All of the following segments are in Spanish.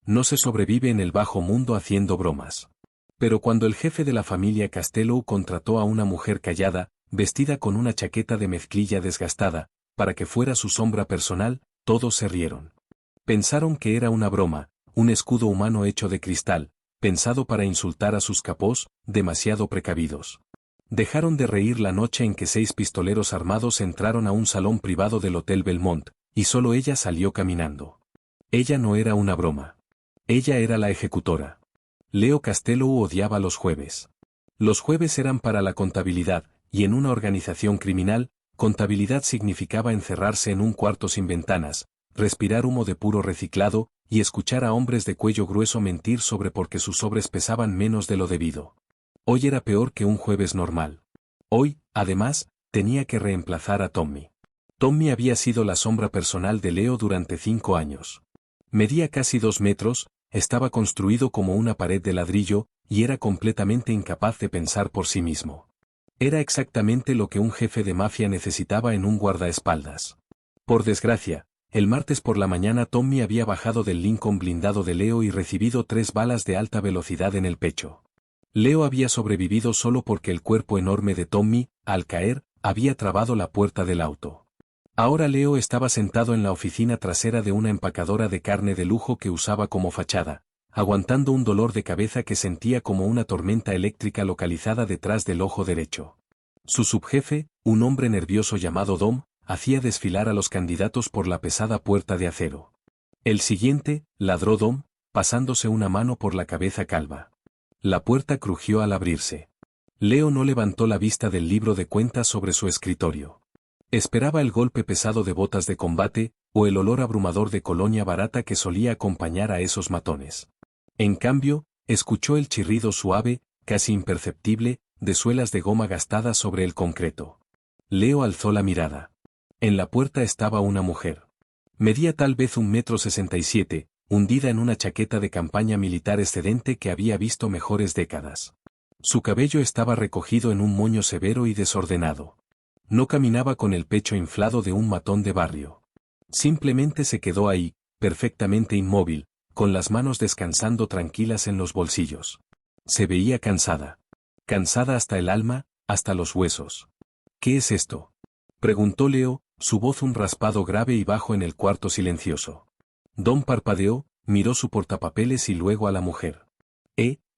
No se sobrevive en el bajo mundo haciendo bromas. Pero cuando el jefe de la familia Castello contrató a una mujer callada, vestida con una chaqueta de mezclilla desgastada, para que fuera su sombra personal, todos se rieron. Pensaron que era una broma, un escudo humano hecho de cristal, pensado para insultar a sus capós, demasiado precavidos. Dejaron de reír la noche en que 6 pistoleros armados entraron a un salón privado del Hotel Belmont, y solo ella salió caminando. Ella no era una broma. Ella era la ejecutora. Leo Castello odiaba los jueves. Los jueves eran para la contabilidad, y en una organización criminal, contabilidad significaba encerrarse en un cuarto sin ventanas, respirar humo de puro reciclado, y escuchar a hombres de cuello grueso mentir sobre por qué sus sobres pesaban menos de lo debido. Hoy era peor que un jueves normal. Hoy, además, tenía que reemplazar a Tommy. Tommy había sido la sombra personal de Leo durante 5 años. Medía casi 2 metros, estaba construido como una pared de ladrillo, y era completamente incapaz de pensar por sí mismo. Era exactamente lo que un jefe de mafia necesitaba en un guardaespaldas. Por desgracia, el martes por la mañana Tommy había bajado del Lincoln blindado de Leo y recibido 3 balas de alta velocidad en el pecho. Leo había sobrevivido solo porque el cuerpo enorme de Tommy, al caer, había trabado la puerta del auto. Ahora Leo estaba sentado en la oficina trasera de una empacadora de carne de lujo que usaba como fachada, aguantando un dolor de cabeza que sentía como una tormenta eléctrica localizada detrás del ojo derecho. Su subjefe, un hombre nervioso llamado Dom, hacía desfilar a los candidatos por la pesada puerta de acero. El siguiente, ladró Dom, pasándose una mano por la cabeza calva. La puerta crujió al abrirse. Leo no levantó la vista del libro de cuentas sobre su escritorio. Esperaba el golpe pesado de botas de combate, o el olor abrumador de colonia barata que solía acompañar a esos matones. En cambio, escuchó el chirrido suave, casi imperceptible, de suelas de goma gastadas sobre el concreto. Leo alzó la mirada. En la puerta estaba una mujer. Medía tal vez 1,67 m, hundida en una chaqueta de campaña militar excedente que había visto mejores décadas. Su cabello estaba recogido en un moño severo y desordenado. No caminaba con el pecho inflado de un matón de barrio. Simplemente se quedó ahí, perfectamente inmóvil, con las manos descansando tranquilas en los bolsillos. Se veía cansada. Cansada hasta el alma, hasta los huesos. ¿Qué es esto?, preguntó Leo, su voz un raspado grave y bajo en el cuarto silencioso. Don parpadeó, miró su portapapeles y luego a la mujer.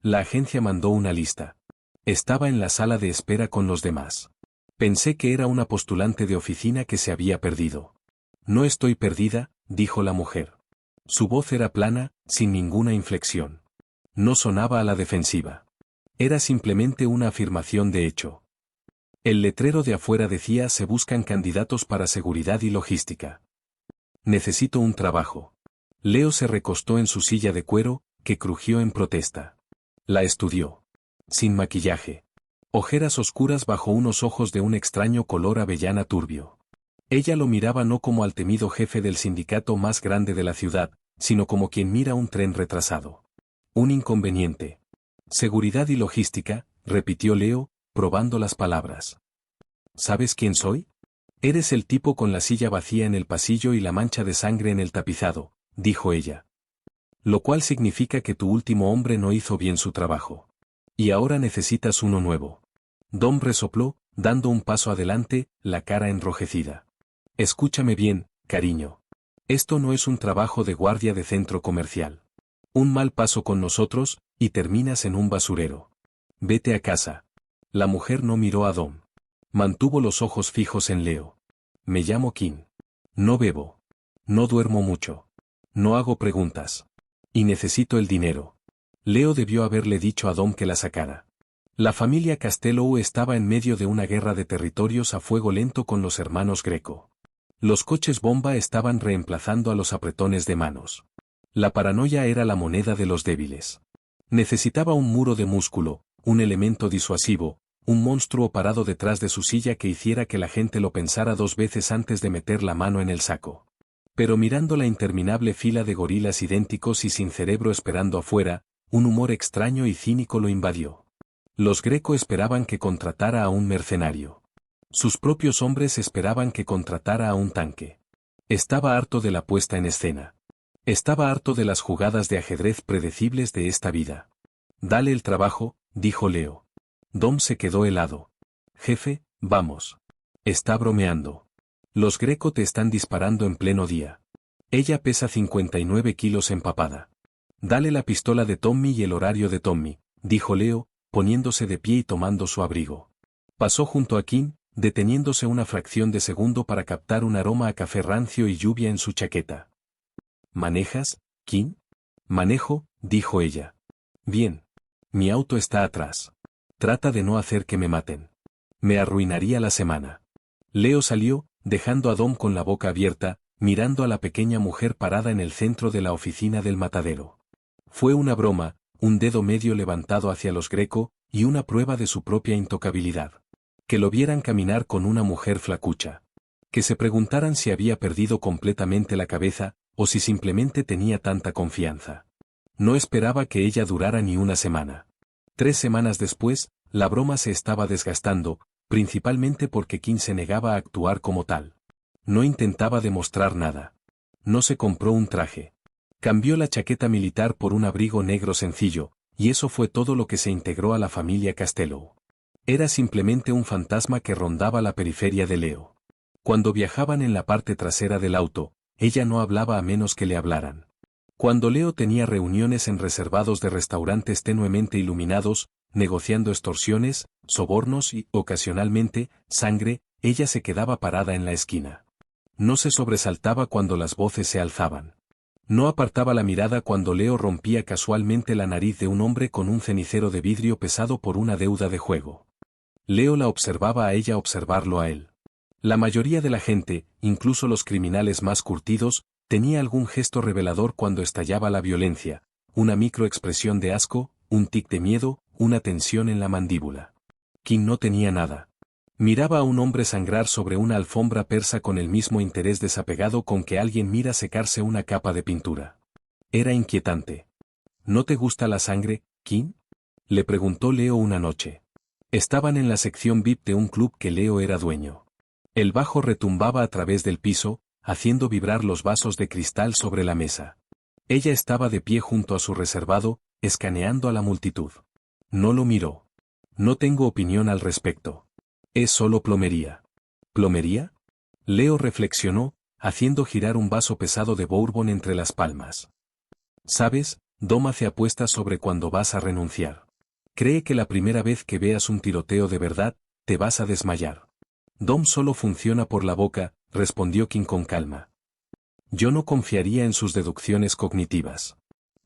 La agencia mandó una lista. Estaba en la sala de espera con los demás. Pensé que era una postulante de oficina que se había perdido. No estoy perdida, dijo la mujer. Su voz era plana, sin ninguna inflexión. No sonaba a la defensiva. Era simplemente una afirmación de hecho. El letrero de afuera decía: se buscan candidatos para seguridad y logística. Necesito un trabajo. Leo se recostó en su silla de cuero, que crujió en protesta. La estudió. Sin maquillaje. Ojeras oscuras bajo unos ojos de un extraño color avellana turbio. Ella lo miraba no como al temido jefe del sindicato más grande de la ciudad, sino como quien mira un tren retrasado. Un inconveniente. Seguridad y logística, repitió Leo, probando las palabras. ¿Sabes quién soy? Eres el tipo con la silla vacía en el pasillo y la mancha de sangre en el tapizado, dijo ella. Lo cual significa que tu último hombre no hizo bien su trabajo. Y ahora necesitas uno nuevo. Dom resopló, dando un paso adelante, la cara enrojecida. Escúchame bien, cariño. Esto no es un trabajo de guardia de centro comercial. Un mal paso con nosotros, y terminas en un basurero. Vete a casa. La mujer no miró a Dom. Mantuvo los ojos fijos en Leo. Me llamo Kim. No bebo. No duermo mucho. No hago preguntas. Y necesito el dinero. Leo debió haberle dicho a Dom que la sacara. La familia Castello estaba en medio de una guerra de territorios a fuego lento con los hermanos Greco. Los coches bomba estaban reemplazando a los apretones de manos. La paranoia era la moneda de los débiles. Necesitaba un muro de músculo, un elemento disuasivo, un monstruo parado detrás de su silla que hiciera que la gente lo pensara 2 veces antes de meter la mano en el saco. Pero mirando la interminable fila de gorilas idénticos y sin cerebro esperando afuera, un humor extraño y cínico lo invadió. Los Greco esperaban que contratara a un mercenario. Sus propios hombres esperaban que contratara a un tanque. Estaba harto de la puesta en escena. Estaba harto de las jugadas de ajedrez predecibles de esta vida. Dale el trabajo, dijo Leo. Dom se quedó helado. Jefe, vamos. Está bromeando. Los Greco te están disparando en pleno día. Ella pesa 59 kilos empapada. Dale la pistola de Tommy y el horario de Tommy, dijo Leo, poniéndose de pie y tomando su abrigo. Pasó junto a Kim, deteniéndose una fracción de segundo para captar un aroma a café rancio y lluvia en su chaqueta. ¿Manejas, Kim? Manejo, dijo ella. Bien. Mi auto está atrás. Trata de no hacer que me maten. Me arruinaría la semana. Leo salió, dejando a Dom con la boca abierta, mirando a la pequeña mujer parada en el centro de la oficina del matadero. Fue una broma, un dedo medio levantado hacia los Greco, y una prueba de su propia intocabilidad. Que lo vieran caminar con una mujer flacucha. Que se preguntaran si había perdido completamente la cabeza, o si simplemente tenía tanta confianza. No esperaba que ella durara ni una semana. 3 semanas después, la broma se estaba desgastando, principalmente porque Kim se negaba a actuar como tal. No intentaba demostrar nada. No se compró un traje. Cambió la chaqueta militar por un abrigo negro sencillo, y eso fue todo lo que se integró a la familia Castello. Era simplemente un fantasma que rondaba la periferia de Leo. Cuando viajaban en la parte trasera del auto, ella no hablaba a menos que le hablaran. Cuando Leo tenía reuniones en reservados de restaurantes tenuemente iluminados, negociando extorsiones, sobornos y, ocasionalmente, sangre, ella se quedaba parada en la esquina. No se sobresaltaba cuando las voces se alzaban. No apartaba la mirada cuando Leo rompía casualmente la nariz de un hombre con un cenicero de vidrio pesado por una deuda de juego. Leo la observaba a ella observarlo a él. La mayoría de la gente, incluso los criminales más curtidos, tenía algún gesto revelador cuando estallaba la violencia, una microexpresión de asco, un tic de miedo, una tensión en la mandíbula. Kim no tenía nada. Miraba a un hombre sangrar sobre una alfombra persa con el mismo interés desapegado con que alguien mira secarse una capa de pintura. Era inquietante. ¿No te gusta la sangre, Kim? Le preguntó Leo una noche. Estaban en la sección VIP de un club que Leo era dueño. El bajo retumbaba a través del piso, haciendo vibrar los vasos de cristal sobre la mesa. Ella estaba de pie junto a su reservado, escaneando a la multitud. No lo miró. No tengo opinión al respecto. Es solo plomería. ¿Plomería? Leo reflexionó, haciendo girar un vaso pesado de bourbon entre las palmas. ¿Sabes? Dom hace apuestas sobre cuándo vas a renunciar. Cree que la primera vez que veas un tiroteo de verdad, te vas a desmayar. Dom solo funciona por la boca, respondió Kim con calma. Yo no confiaría en sus deducciones cognitivas.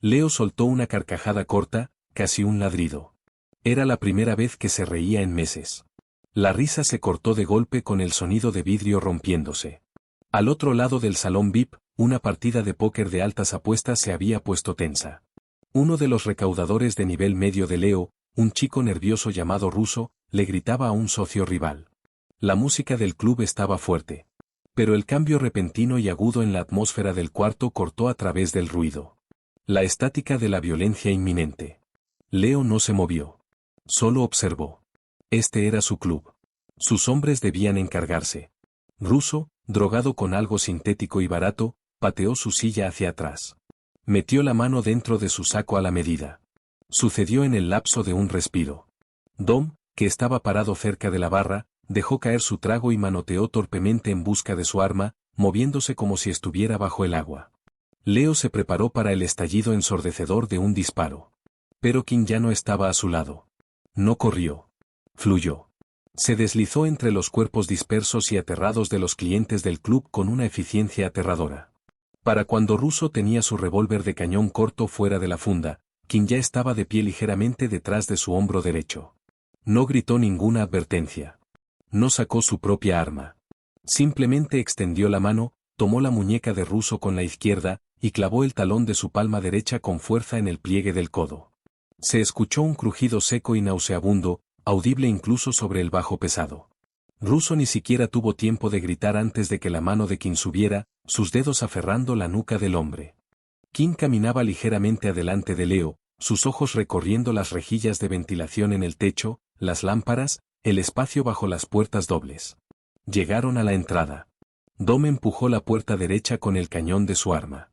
Leo soltó una carcajada corta, casi un ladrido. Era la primera vez que se reía en meses. La risa se cortó de golpe con el sonido de vidrio rompiéndose. Al otro lado del salón VIP, una partida de póker de altas apuestas se había puesto tensa. Uno de los recaudadores de nivel medio de Leo, un chico nervioso llamado Russo, le gritaba a un socio rival. La música del club estaba fuerte. Pero el cambio repentino y agudo en la atmósfera del cuarto cortó a través del ruido. La estática de la violencia inminente. Leo no se movió. Solo observó. Este era su club. Sus hombres debían encargarse. Russo, drogado con algo sintético y barato, pateó su silla hacia atrás. Metió la mano dentro de su saco a la medida. Sucedió en el lapso de un respiro. Dom, que estaba parado cerca de la barra, dejó caer su trago y manoteó torpemente en busca de su arma, moviéndose como si estuviera bajo el agua. Leo se preparó para el estallido ensordecedor de un disparo. Pero Kim ya no estaba a su lado. No corrió. Fluyó. Se deslizó entre los cuerpos dispersos y aterrados de los clientes del club con una eficiencia aterradora. Para cuando Russo tenía su revólver de cañón corto fuera de la funda, Kim ya estaba de pie ligeramente detrás de su hombro derecho. No gritó ninguna advertencia. No sacó su propia arma. Simplemente extendió la mano, tomó la muñeca de Russo con la izquierda, y clavó el talón de su palma derecha con fuerza en el pliegue del codo. Se escuchó un crujido seco y nauseabundo, audible incluso sobre el bajo pesado. Russo ni siquiera tuvo tiempo de gritar antes de que la mano de Kim subiera, sus dedos aferrando la nuca del hombre. Kim caminaba ligeramente adelante de Leo, sus ojos recorriendo las rejillas de ventilación en el techo, las lámparas, el espacio bajo las puertas dobles. Llegaron a la entrada. Dom empujó la puerta derecha con el cañón de su arma.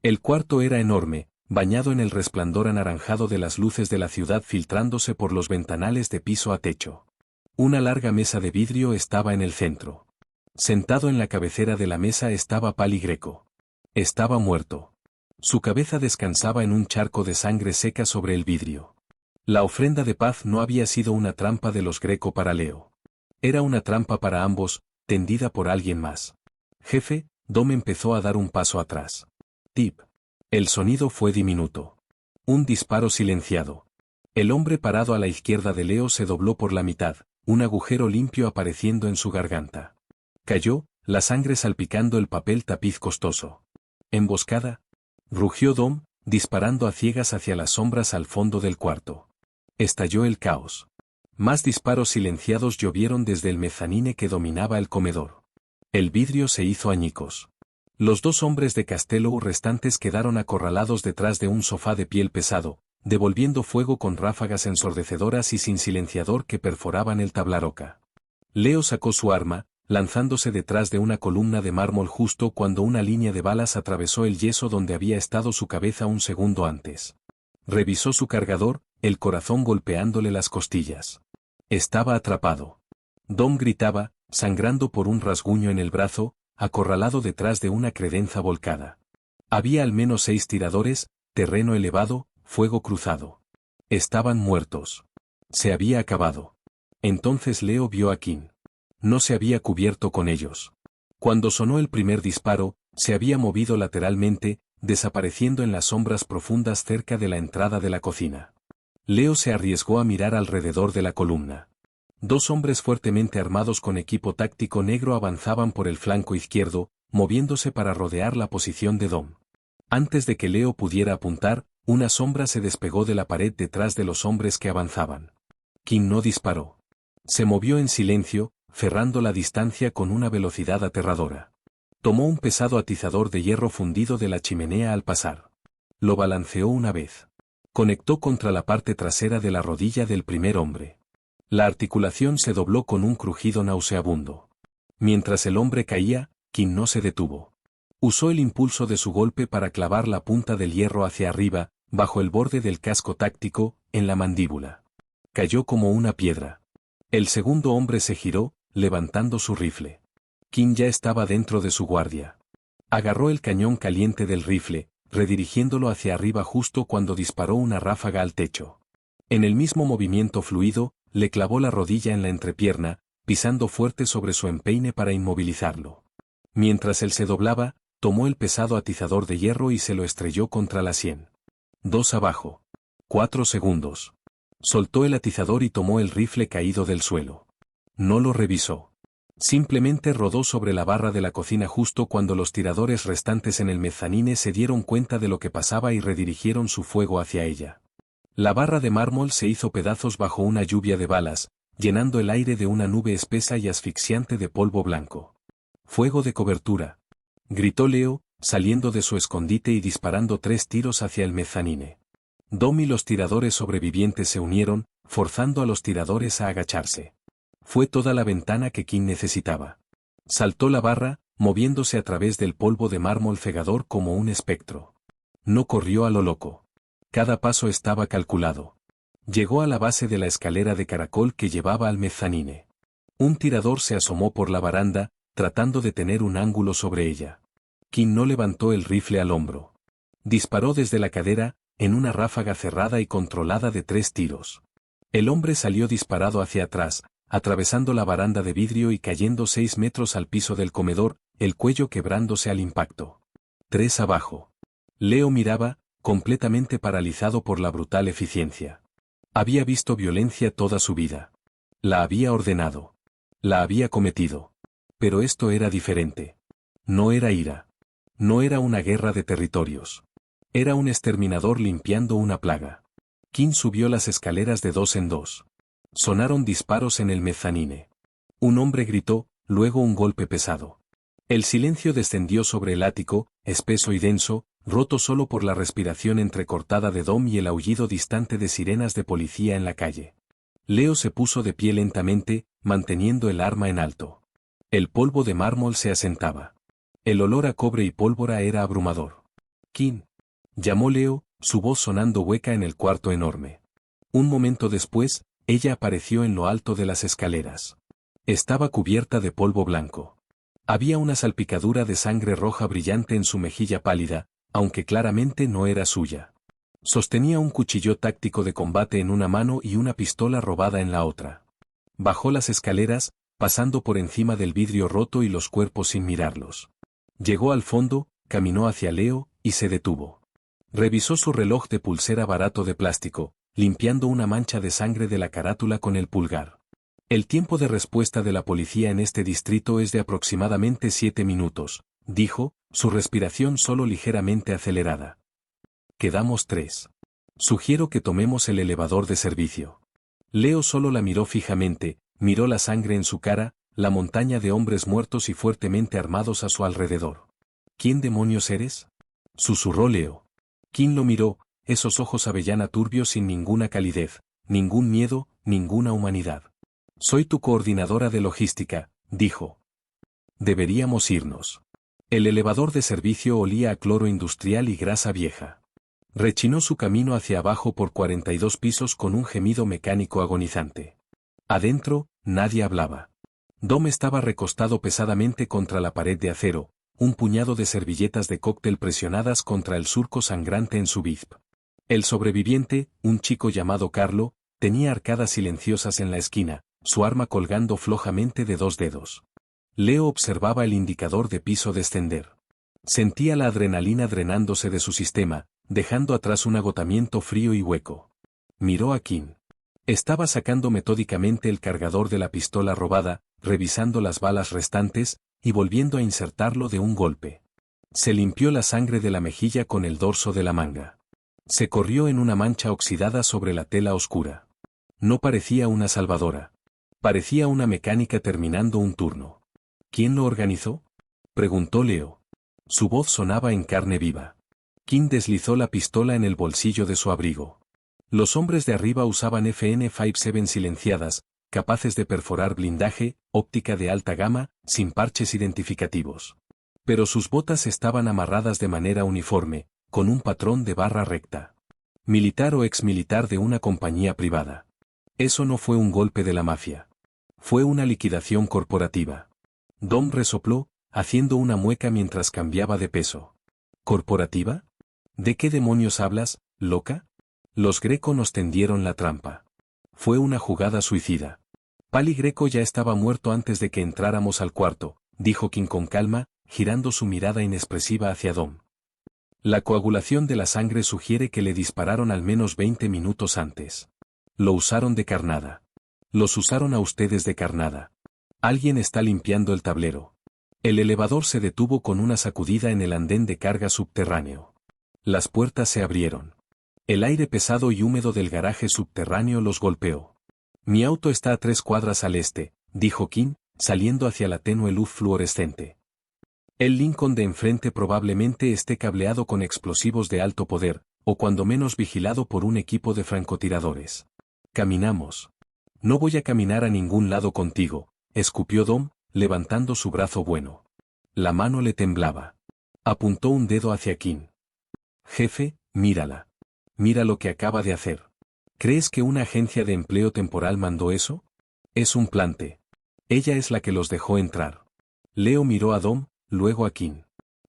El cuarto era enorme, bañado en el resplandor anaranjado de las luces de la ciudad filtrándose por los ventanales de piso a techo. Una larga mesa de vidrio estaba en el centro. Sentado en la cabecera de la mesa estaba Pali Greco. Estaba muerto. Su cabeza descansaba en un charco de sangre seca sobre el vidrio. La ofrenda de paz no había sido una trampa de los Greco para Leo. Era una trampa para ambos, tendida por alguien más. Jefe, Dom empezó a dar un paso atrás. Tip. El sonido fue diminuto. Un disparo silenciado. El hombre parado a la izquierda de Leo se dobló por la mitad, un agujero limpio apareciendo en su garganta. Cayó, la sangre salpicando el papel tapiz costoso. ¿Emboscada? Rugió Dom, disparando a ciegas hacia las sombras al fondo del cuarto. Estalló el caos. Más disparos silenciados llovieron desde el mezanine que dominaba el comedor. El vidrio se hizo añicos. Los dos hombres de Castello restantes quedaron acorralados detrás de un sofá de piel pesado, devolviendo fuego con ráfagas ensordecedoras y sin silenciador que perforaban el tablaroca. Leo sacó su arma, lanzándose detrás de una columna de mármol justo cuando una línea de balas atravesó el yeso donde había estado su cabeza un segundo antes. Revisó su cargador, el corazón golpeándole las costillas. Estaba atrapado. Dom gritaba, sangrando por un rasguño en el brazo, acorralado detrás de una credenza volcada. Había al menos 6 tiradores, terreno elevado, fuego cruzado. Estaban muertos. Se había acabado. Entonces Leo vio a Kim. No se había cubierto con ellos. Cuando sonó el primer disparo, se había movido lateralmente, desapareciendo en las sombras profundas cerca de la entrada de la cocina. Leo se arriesgó a mirar alrededor de la columna. 2 hombres fuertemente armados con equipo táctico negro avanzaban por el flanco izquierdo, moviéndose para rodear la posición de Dom. Antes de que Leo pudiera apuntar, una sombra se despegó de la pared detrás de los hombres que avanzaban. Kim no disparó. Se movió en silencio, cerrando la distancia con una velocidad aterradora. Tomó un pesado atizador de hierro fundido de la chimenea al pasar. Lo balanceó una vez. Conectó contra la parte trasera de la rodilla del primer hombre. La articulación se dobló con un crujido nauseabundo. Mientras el hombre caía, Kim no se detuvo. Usó el impulso de su golpe para clavar la punta del hierro hacia arriba, bajo el borde del casco táctico, en la mandíbula. Cayó como una piedra. El segundo hombre se giró, levantando su rifle. Kim ya estaba dentro de su guardia. Agarró el cañón caliente del rifle, redirigiéndolo hacia arriba justo cuando disparó una ráfaga al techo. En el mismo movimiento fluido, le clavó la rodilla en la entrepierna, pisando fuerte sobre su empeine para inmovilizarlo. Mientras él se doblaba, tomó el pesado atizador de hierro y se lo estrelló contra la sien. 2 abajo. 4 segundos. Soltó el atizador y tomó el rifle caído del suelo. No lo revisó. Simplemente rodó sobre la barra de la cocina justo cuando los tiradores restantes en el mezanine se dieron cuenta de lo que pasaba y redirigieron su fuego hacia ella. La barra de mármol se hizo pedazos bajo una lluvia de balas, llenando el aire de una nube espesa y asfixiante de polvo blanco. «Fuego de cobertura», gritó Leo, saliendo de su escondite y disparando 3 tiros hacia el mezanine. Dom y los tiradores sobrevivientes se unieron, forzando a los tiradores a agacharse. Fue toda la ventana que Kim necesitaba. Saltó la barra, moviéndose a través del polvo de mármol cegador como un espectro. No corrió a lo loco. Cada paso estaba calculado. Llegó a la base de la escalera de caracol que llevaba al mezanine. Un tirador se asomó por la baranda, tratando de tener un ángulo sobre ella. Kim no levantó el rifle al hombro. Disparó desde la cadera, en una ráfaga cerrada y controlada de 3 tiros. El hombre salió disparado hacia atrás, atravesando la baranda de vidrio y cayendo 6 metros al piso del comedor, el cuello quebrándose al impacto. 3 abajo. Leo miraba, completamente paralizado por la brutal eficiencia. Había visto violencia toda su vida. La había ordenado. La había cometido. Pero esto era diferente. No era ira. No era una guerra de territorios. Era un exterminador limpiando una plaga. Kim subió las escaleras de 2 en 2. Sonaron disparos en el mezanine. Un hombre gritó, luego un golpe pesado. El silencio descendió sobre el ático, espeso y denso, roto solo por la respiración entrecortada de Dom y el aullido distante de sirenas de policía en la calle. Leo se puso de pie lentamente, manteniendo el arma en alto. El polvo de mármol se asentaba. El olor a cobre y pólvora era abrumador. —Kim —llamó Leo, su voz sonando hueca en el cuarto enorme. Un momento después, ella apareció en lo alto de las escaleras. Estaba cubierta de polvo blanco. Había una salpicadura de sangre roja brillante en su mejilla pálida, aunque claramente no era suya. Sostenía un cuchillo táctico de combate en una mano y una pistola robada en la otra. Bajó las escaleras, pasando por encima del vidrio roto y los cuerpos sin mirarlos. Llegó al fondo, caminó hacia Leo, y se detuvo. Revisó su reloj de pulsera barato de plástico, limpiando una mancha de sangre de la carátula con el pulgar. El tiempo de respuesta de la policía en este distrito es de aproximadamente 7 minutos, dijo, su respiración solo ligeramente acelerada. Quedamos 3. Sugiero que tomemos el elevador de servicio. Leo solo la miró fijamente, miró la sangre en su cara, la montaña de hombres muertos y fuertemente armados a su alrededor. ¿Quién demonios eres?, susurró Leo. Kim lo miró, esos ojos avellana turbios sin ninguna calidez, ningún miedo, ninguna humanidad. Soy tu coordinadora de logística, dijo. Deberíamos irnos. El elevador de servicio olía a cloro industrial y grasa vieja. Rechinó su camino hacia abajo por 42 pisos con un gemido mecánico agonizante. Adentro, nadie hablaba. Dom estaba recostado pesadamente contra la pared de acero, un puñado de servilletas de cóctel presionadas contra el surco sangrante en su bíceps. El sobreviviente, un chico llamado Carlo, tenía arcadas silenciosas en la esquina, su arma colgando flojamente de 2 dedos. Leo observaba el indicador de piso descender. Sentía la adrenalina drenándose de su sistema, dejando atrás un agotamiento frío y hueco. Miró a Kim. Estaba sacando metódicamente el cargador de la pistola robada, revisando las balas restantes, y volviendo a insertarlo de un golpe. Se limpió la sangre de la mejilla con el dorso de la manga. Se corrió en una mancha oxidada sobre la tela oscura. No parecía una salvadora. Parecía una mecánica terminando un turno. ¿Quién lo organizó?, preguntó Leo. Su voz sonaba en carne viva. Kim deslizó la pistola en el bolsillo de su abrigo. Los hombres de arriba usaban FN-57 silenciadas, capaces de perforar blindaje, óptica de alta gama, sin parches identificativos. Pero sus botas estaban amarradas de manera uniforme, con un patrón de barra recta. Militar o exmilitar de una compañía privada. Eso no fue un golpe de la mafia. Fue una liquidación corporativa. Dom resopló, haciendo una mueca mientras cambiaba de peso. ¿Corporativa? ¿De qué demonios hablas, loca? Los Greco nos tendieron la trampa. Fue una jugada suicida. Pali Greco ya estaba muerto antes de que entráramos al cuarto, dijo Kim con calma, girando su mirada inexpresiva hacia Dom. La coagulación de la sangre sugiere que le dispararon al menos 20 minutos antes. Lo usaron de carnada. Los usaron a ustedes de carnada. Alguien está limpiando el tablero. El elevador se detuvo con una sacudida en el andén de carga subterráneo. Las puertas se abrieron. El aire pesado y húmedo del garaje subterráneo los golpeó. Mi auto está a 3 cuadras al este, dijo Kim, saliendo hacia la tenue luz fluorescente. El Lincoln de enfrente probablemente esté cableado con explosivos de alto poder, o cuando menos vigilado por un equipo de francotiradores. Caminamos. No voy a caminar a ningún lado contigo, escupió Dom, levantando su brazo bueno. La mano le temblaba. Apuntó un dedo hacia Kim. Jefe, mírala. Mira lo que acaba de hacer. ¿Crees que una agencia de empleo temporal mandó eso? Es un plante. Ella es la que los dejó entrar. Leo miró a Dom, luego a Kim.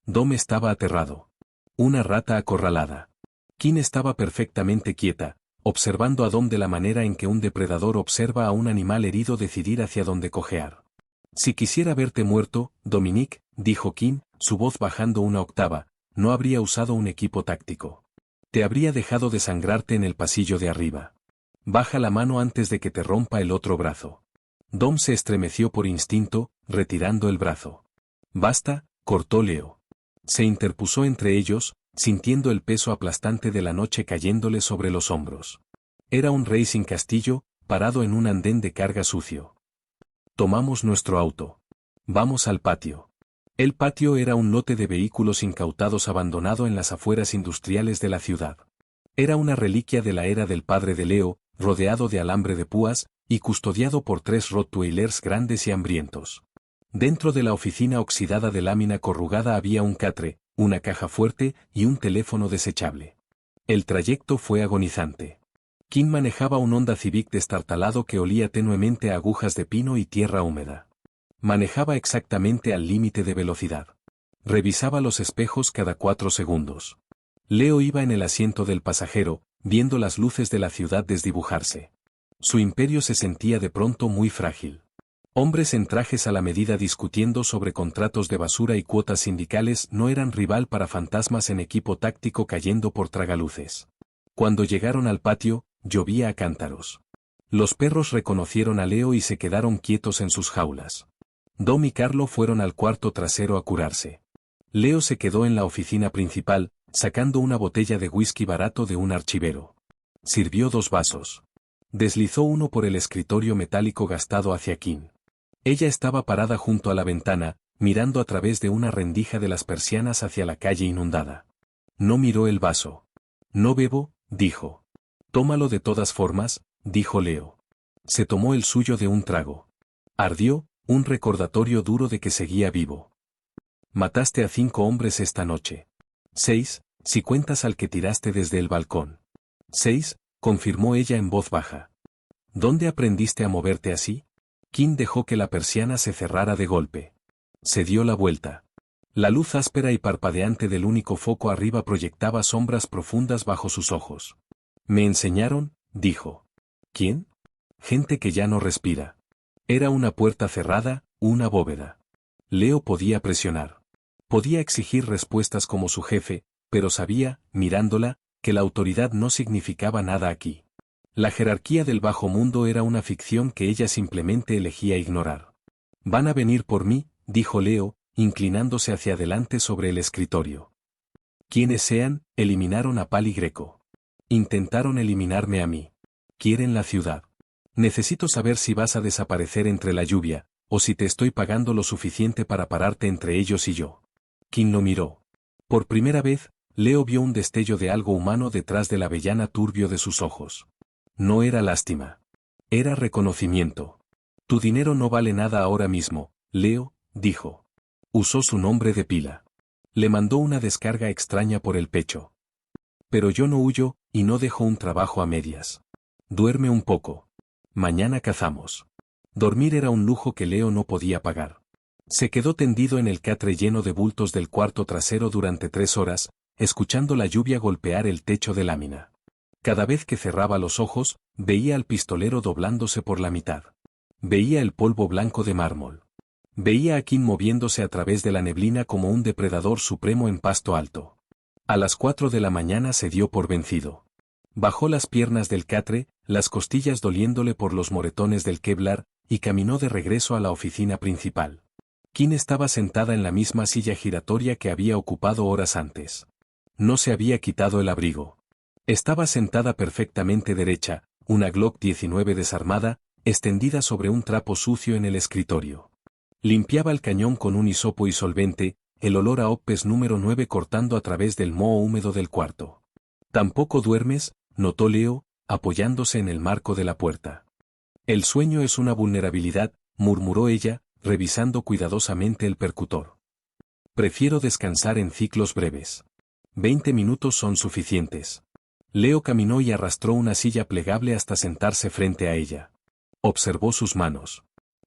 Dom estaba aterrado. Una rata acorralada. Kim estaba perfectamente quieta, observando a Dom de la manera en que un depredador observa a un animal herido decidir hacia dónde cojear. Si quisiera verte muerto, Dominique, dijo Kim, su voz bajando una octava, no habría usado un equipo táctico. Te habría dejado desangrarte en el pasillo de arriba. Baja la mano antes de que te rompa el otro brazo. Dom se estremeció por instinto, retirando el brazo. Basta, cortó Leo. Se interpuso entre ellos, sintiendo el peso aplastante de la noche cayéndole sobre los hombros. Era un rey sin castillo, parado en un andén de carga sucio. Tomamos nuestro auto. Vamos al patio. El patio era un lote de vehículos incautados abandonado en las afueras industriales de la ciudad. Era una reliquia de la era del padre de Leo, rodeado de alambre de púas, y custodiado por 3 rottweilers grandes y hambrientos. Dentro de la oficina oxidada de lámina corrugada había un catre, una caja fuerte y un teléfono desechable. El trayecto fue agonizante. Kim manejaba un Honda Civic destartalado que olía tenuemente a agujas de pino y tierra húmeda. Manejaba exactamente al límite de velocidad. Revisaba los espejos cada 4 segundos. Leo iba en el asiento del pasajero, viendo las luces de la ciudad desdibujarse. Su imperio se sentía de pronto muy frágil. Hombres en trajes a la medida discutiendo sobre contratos de basura y cuotas sindicales no eran rival para fantasmas en equipo táctico cayendo por tragaluces. Cuando llegaron al patio, llovía a cántaros. Los perros reconocieron a Leo y se quedaron quietos en sus jaulas. Dom y Carlo fueron al cuarto trasero a curarse. Leo se quedó en la oficina principal, sacando una botella de whisky barato de un archivero. Sirvió 2 vasos. Deslizó uno por el escritorio metálico gastado hacia Kim. Ella estaba parada junto a la ventana, mirando a través de una rendija de las persianas hacia la calle inundada. No miró el vaso. No bebo, dijo. Tómalo de todas formas, dijo Leo. Se tomó el suyo de un trago. Ardió, un recordatorio duro de que seguía vivo. Mataste a 5 hombres esta noche. 6, si cuentas al que tiraste desde el balcón. 6, confirmó ella en voz baja. ¿Dónde aprendiste a moverte así? Kim dejó que la persiana se cerrara de golpe. Se dio la vuelta. La luz áspera y parpadeante del único foco arriba proyectaba sombras profundas bajo sus ojos. Me enseñaron, dijo. ¿Quién? Gente que ya no respira. Era una puerta cerrada, una bóveda. Leo podía presionar. Podía exigir respuestas como su jefe, pero sabía, mirándola, que la autoridad no significaba nada aquí. La jerarquía del bajo mundo era una ficción que ella simplemente elegía ignorar. Van a venir por mí, dijo Leo, inclinándose hacia adelante sobre el escritorio. Quienes sean, eliminaron a Pali Greco. Intentaron eliminarme a mí. Quieren la ciudad. Necesito saber si vas a desaparecer entre la lluvia, o si te estoy pagando lo suficiente para pararte entre ellos y yo. Kim lo miró. Por primera vez, Leo vio un destello de algo humano detrás del avellana turbio de sus ojos. No era lástima. Era reconocimiento. Tu dinero no vale nada ahora mismo, Leo, dijo. Usó su nombre de pila. Le mandó una descarga extraña por el pecho. Pero yo no huyo, y no dejo un trabajo a medias. Duerme un poco. Mañana cazamos. Dormir era un lujo que Leo no podía pagar. Se quedó tendido en el catre lleno de bultos del cuarto trasero durante 3 horas, escuchando la lluvia golpear el techo de lámina. Cada vez que cerraba los ojos, veía al pistolero doblándose por la mitad. Veía el polvo blanco de mármol. Veía a Kim moviéndose a través de la neblina como un depredador supremo en pasto alto. A las 4 de la mañana se dio por vencido. Bajó las piernas del catre, las costillas doliéndole por los moretones del Kevlar, y caminó de regreso a la oficina principal. Kim estaba sentada en la misma silla giratoria que había ocupado horas antes. No se había quitado el abrigo. Estaba sentada perfectamente derecha, una Glock 19 desarmada, extendida sobre un trapo sucio en el escritorio. Limpiaba el cañón con un hisopo y solvente, el olor a Oppes número 9 cortando a través del moho húmedo del cuarto. Tampoco duermes, notó Leo, apoyándose en el marco de la puerta. El sueño es una vulnerabilidad, murmuró ella, revisando cuidadosamente el percutor. Prefiero descansar en ciclos breves. 20 minutos son suficientes. Leo caminó y arrastró una silla plegable hasta sentarse frente a ella. Observó sus manos.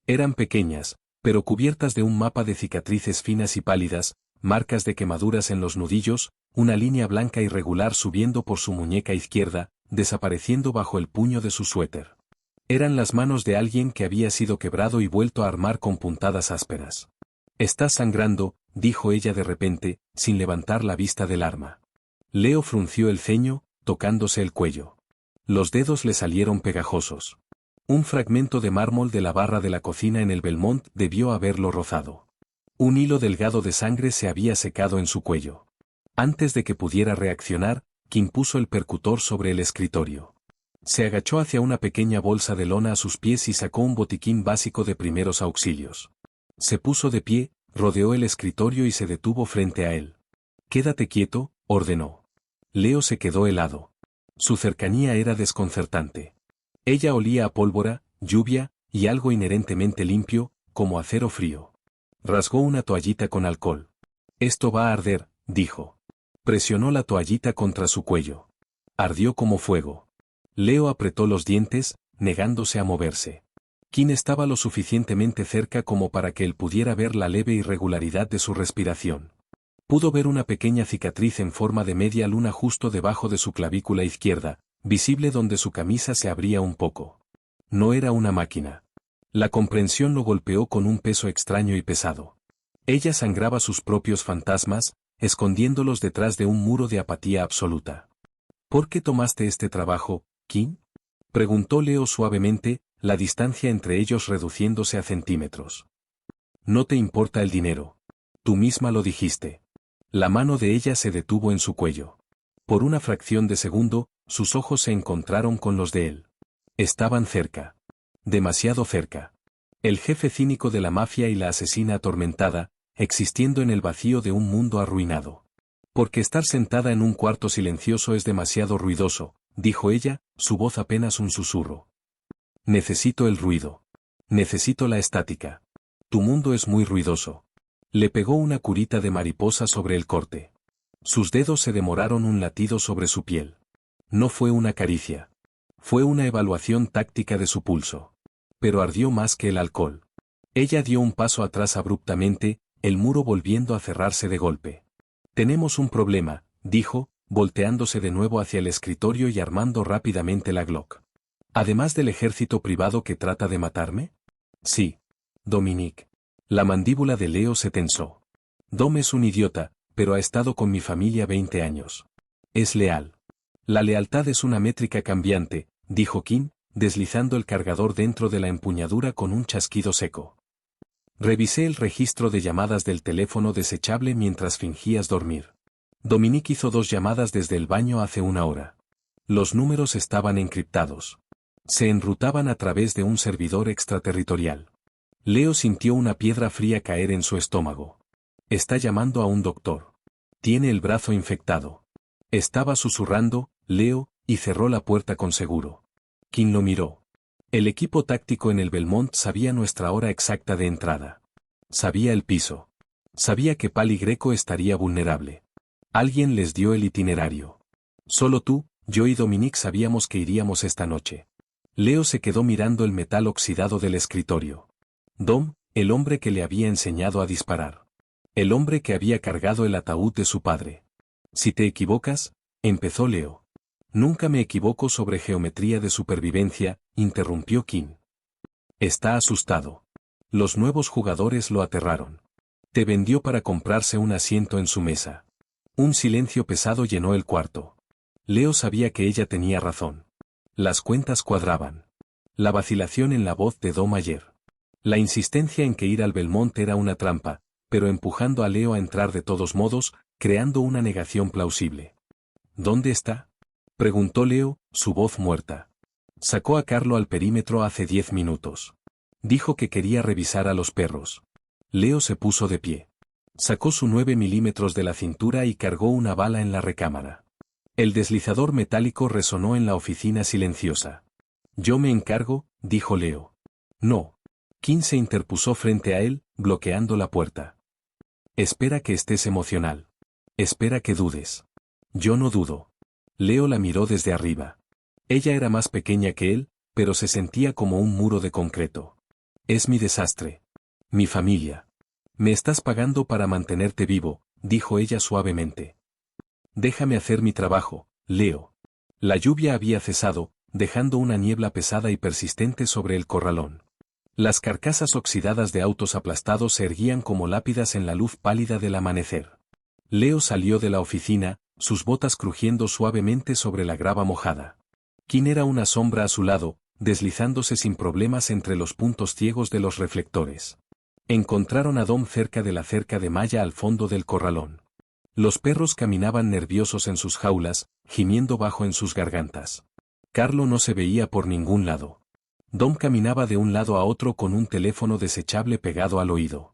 Eran pequeñas, pero cubiertas de un mapa de cicatrices finas y pálidas, marcas de quemaduras en los nudillos, una línea blanca irregular subiendo por su muñeca izquierda, desapareciendo bajo el puño de su suéter. Eran las manos de alguien que había sido quebrado y vuelto a armar con puntadas ásperas. «Estás sangrando», dijo ella de repente, sin levantar la vista del arma. Leo frunció el ceño, tocándose el cuello. Los dedos le salieron pegajosos. Un fragmento de mármol de la barra de la cocina en el Belmont debió haberlo rozado. Un hilo delgado de sangre se había secado en su cuello. Antes de que pudiera reaccionar, Kim puso el percutor sobre el escritorio. Se agachó hacia una pequeña bolsa de lona a sus pies y sacó un botiquín básico de primeros auxilios. Se puso de pie, rodeó el escritorio y se detuvo frente a él. «Quédate quieto», ordenó. Leo se quedó helado. Su cercanía era desconcertante. Ella olía a pólvora, lluvia, y algo inherentemente limpio, como acero frío. Rasgó una toallita con alcohol. «Esto va a arder», dijo. Presionó la toallita contra su cuello. Ardió como fuego. Leo apretó los dientes, negándose a moverse. Kim estaba lo suficientemente cerca como para que él pudiera ver la leve irregularidad de su respiración. Pudo ver una pequeña cicatriz en forma de media luna justo debajo de su clavícula izquierda, visible donde su camisa se abría un poco. No era una máquina. La comprensión lo golpeó con un peso extraño y pesado. Ella sangraba sus propios fantasmas, escondiéndolos detrás de un muro de apatía absoluta. ¿Por qué tomaste este trabajo, Kim? Preguntó Leo suavemente, la distancia entre ellos reduciéndose a centímetros. No te importa el dinero. Tú misma lo dijiste. La mano de ella se detuvo en su cuello. Por una fracción de segundo, sus ojos se encontraron con los de él. Estaban cerca. Demasiado cerca. El jefe cínico de la mafia y la asesina atormentada, existiendo en el vacío de un mundo arruinado. Porque estar sentada en un cuarto silencioso es demasiado ruidoso, dijo ella, su voz apenas un susurro. Necesito el ruido. Necesito la estática. Tu mundo es muy ruidoso. Le pegó una curita de mariposa sobre el corte. Sus dedos se demoraron un latido sobre su piel. No fue una caricia. Fue una evaluación táctica de su pulso. Pero ardió más que el alcohol. Ella dio un paso atrás abruptamente, el muro volviendo a cerrarse de golpe. Tenemos un problema, dijo, volteándose de nuevo hacia el escritorio y armando rápidamente la Glock. ¿Además del ejército privado que trata de matarme? Sí. Dominique. La mandíbula de Leo se tensó. Dom es un idiota, pero ha estado con mi familia 20 años. Es leal. La lealtad es una métrica cambiante, dijo Kim, deslizando el cargador dentro de la empuñadura con un chasquido seco. Revisé el registro de llamadas del teléfono desechable mientras fingías dormir. Dominique hizo 2 llamadas desde el baño hace 1 hora. Los números estaban encriptados. Se enrutaban a través de un servidor extraterritorial. Leo sintió una piedra fría caer en su estómago. Está llamando a un doctor. Tiene el brazo infectado. Estaba susurrando, Leo, y cerró la puerta con seguro. Kim lo miró. El equipo táctico en el Belmont sabía nuestra hora exacta de entrada. Sabía el piso. Sabía que Pali Greco estaría vulnerable. Alguien les dio el itinerario. Solo tú, yo y Dominique sabíamos que iríamos esta noche. Leo se quedó mirando el metal oxidado del escritorio. Dom, el hombre que le había enseñado a disparar. El hombre que había cargado el ataúd de su padre. Si te equivocas, empezó Leo. Nunca me equivoco sobre geometría de supervivencia, interrumpió Kim. Está asustado. Los nuevos jugadores lo aterraron. Te vendió para comprarse un asiento en su mesa. Un silencio pesado llenó el cuarto. Leo sabía que ella tenía razón. Las cuentas cuadraban. La vacilación en la voz de Dom ayer. La insistencia en que ir al Belmont era una trampa, pero empujando a Leo a entrar de todos modos, creando una negación plausible. ¿Dónde está? Preguntó Leo, su voz muerta. Sacó a Carlo al perímetro hace 10 minutos. Dijo que quería revisar a los perros. Leo se puso de pie. Sacó su 9 milímetros de la cintura y cargó una bala en la recámara. El deslizador metálico resonó en la oficina silenciosa. Yo me encargo, dijo Leo. No. Kim se interpuso frente a él, bloqueando la puerta. Espera que estés emocional. Espera que dudes. Yo no dudo. Leo la miró desde arriba. Ella era más pequeña que él, pero se sentía como un muro de concreto. Es mi desastre. Mi familia. Me estás pagando para mantenerte vivo, dijo ella suavemente. Déjame hacer mi trabajo, Leo. La lluvia había cesado, dejando una niebla pesada y persistente sobre el corralón. Las carcasas oxidadas de autos aplastados se erguían como lápidas en la luz pálida del amanecer. Leo salió de la oficina, sus botas crujiendo suavemente sobre la grava mojada. Kim era una sombra a su lado, deslizándose sin problemas entre los puntos ciegos de los reflectores. Encontraron a Dom cerca de la cerca de malla al fondo del corralón. Los perros caminaban nerviosos en sus jaulas, gimiendo bajo en sus gargantas. Carlo no se veía por ningún lado. Dom caminaba de un lado a otro con un teléfono desechable pegado al oído.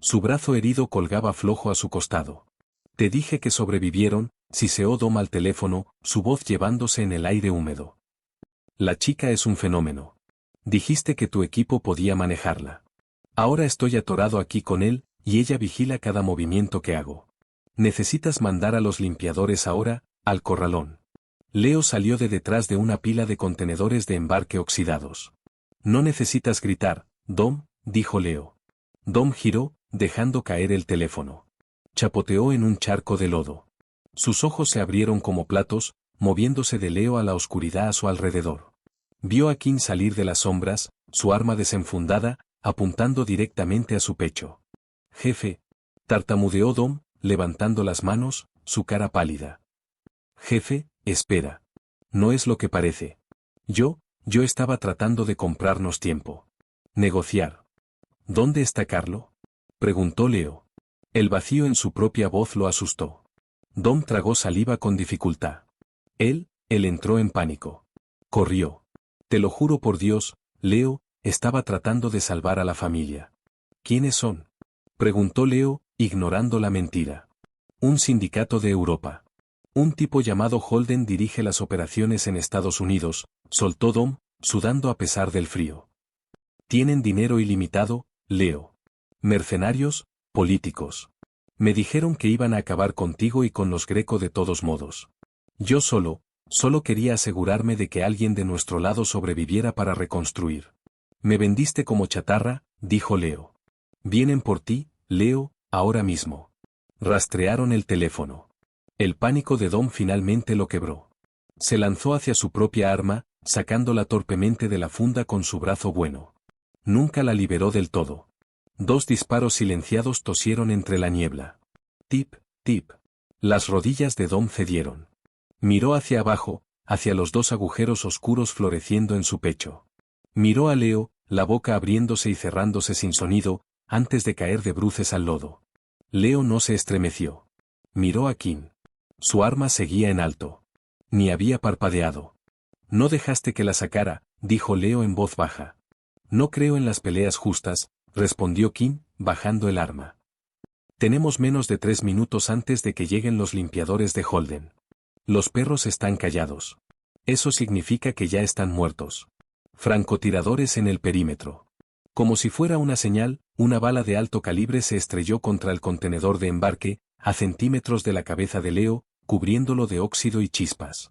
Su brazo herido colgaba flojo a su costado. Te dije que sobrevivieron, siseó Dom al teléfono, su voz llevándose en el aire húmedo. La chica es un fenómeno. Dijiste que tu equipo podía manejarla. Ahora estoy atorado aquí con él, y ella vigila cada movimiento que hago. Necesitas mandar a los limpiadores ahora, al corralón. Leo salió de detrás de una pila de contenedores de embarque oxidados. No necesitas gritar, Dom, dijo Leo. Dom giró, dejando caer el teléfono. Chapoteó en un charco de lodo. Sus ojos se abrieron como platos, moviéndose de Leo a la oscuridad a su alrededor. Vio a Kim salir de las sombras, su arma desenfundada, apuntando directamente a su pecho. Jefe, tartamudeó Dom, levantando las manos, su cara pálida. Jefe, espera. No es lo que parece. Yo estaba tratando de comprarnos tiempo. Negociar. ¿Dónde está Carlo? Preguntó Leo. El vacío en su propia voz lo asustó. Dom tragó saliva con dificultad. Él entró en pánico. Corrió. Te lo juro por Dios, Leo, estaba tratando de salvar a la familia. ¿Quiénes son? Preguntó Leo, ignorando la mentira. Un sindicato de Europa. Un tipo llamado Holden dirige las operaciones en Estados Unidos, soltó Dom, sudando a pesar del frío. Tienen dinero ilimitado, Leo. Mercenarios, políticos. Me dijeron que iban a acabar contigo y con los Greco de todos modos. Yo solo quería asegurarme de que alguien de nuestro lado sobreviviera para reconstruir. Me vendiste como chatarra, dijo Leo. Vienen por ti, Leo, ahora mismo. Rastrearon el teléfono. El pánico de Dom finalmente lo quebró. Se lanzó hacia su propia arma, sacándola torpemente de la funda con su brazo bueno. Nunca la liberó del todo. 2 disparos silenciados tosieron entre la niebla. Tip, tip. Las rodillas de Dom cedieron. Miró hacia abajo, hacia los 2 agujeros oscuros floreciendo en su pecho. Miró a Leo, la boca abriéndose y cerrándose sin sonido, antes de caer de bruces al lodo. Leo no se estremeció. Miró a Kim. Su arma seguía en alto. Ni había parpadeado. No dejaste que la sacara, dijo Leo en voz baja. No creo en las peleas justas, respondió Kim, bajando el arma. Tenemos menos de 3 minutos antes de que lleguen los limpiadores de Holden. Los perros están callados. Eso significa que ya están muertos. Francotiradores en el perímetro. Como si fuera una señal, una bala de alto calibre se estrelló contra el contenedor de embarque, a centímetros de la cabeza de Leo, cubriéndolo de óxido y chispas.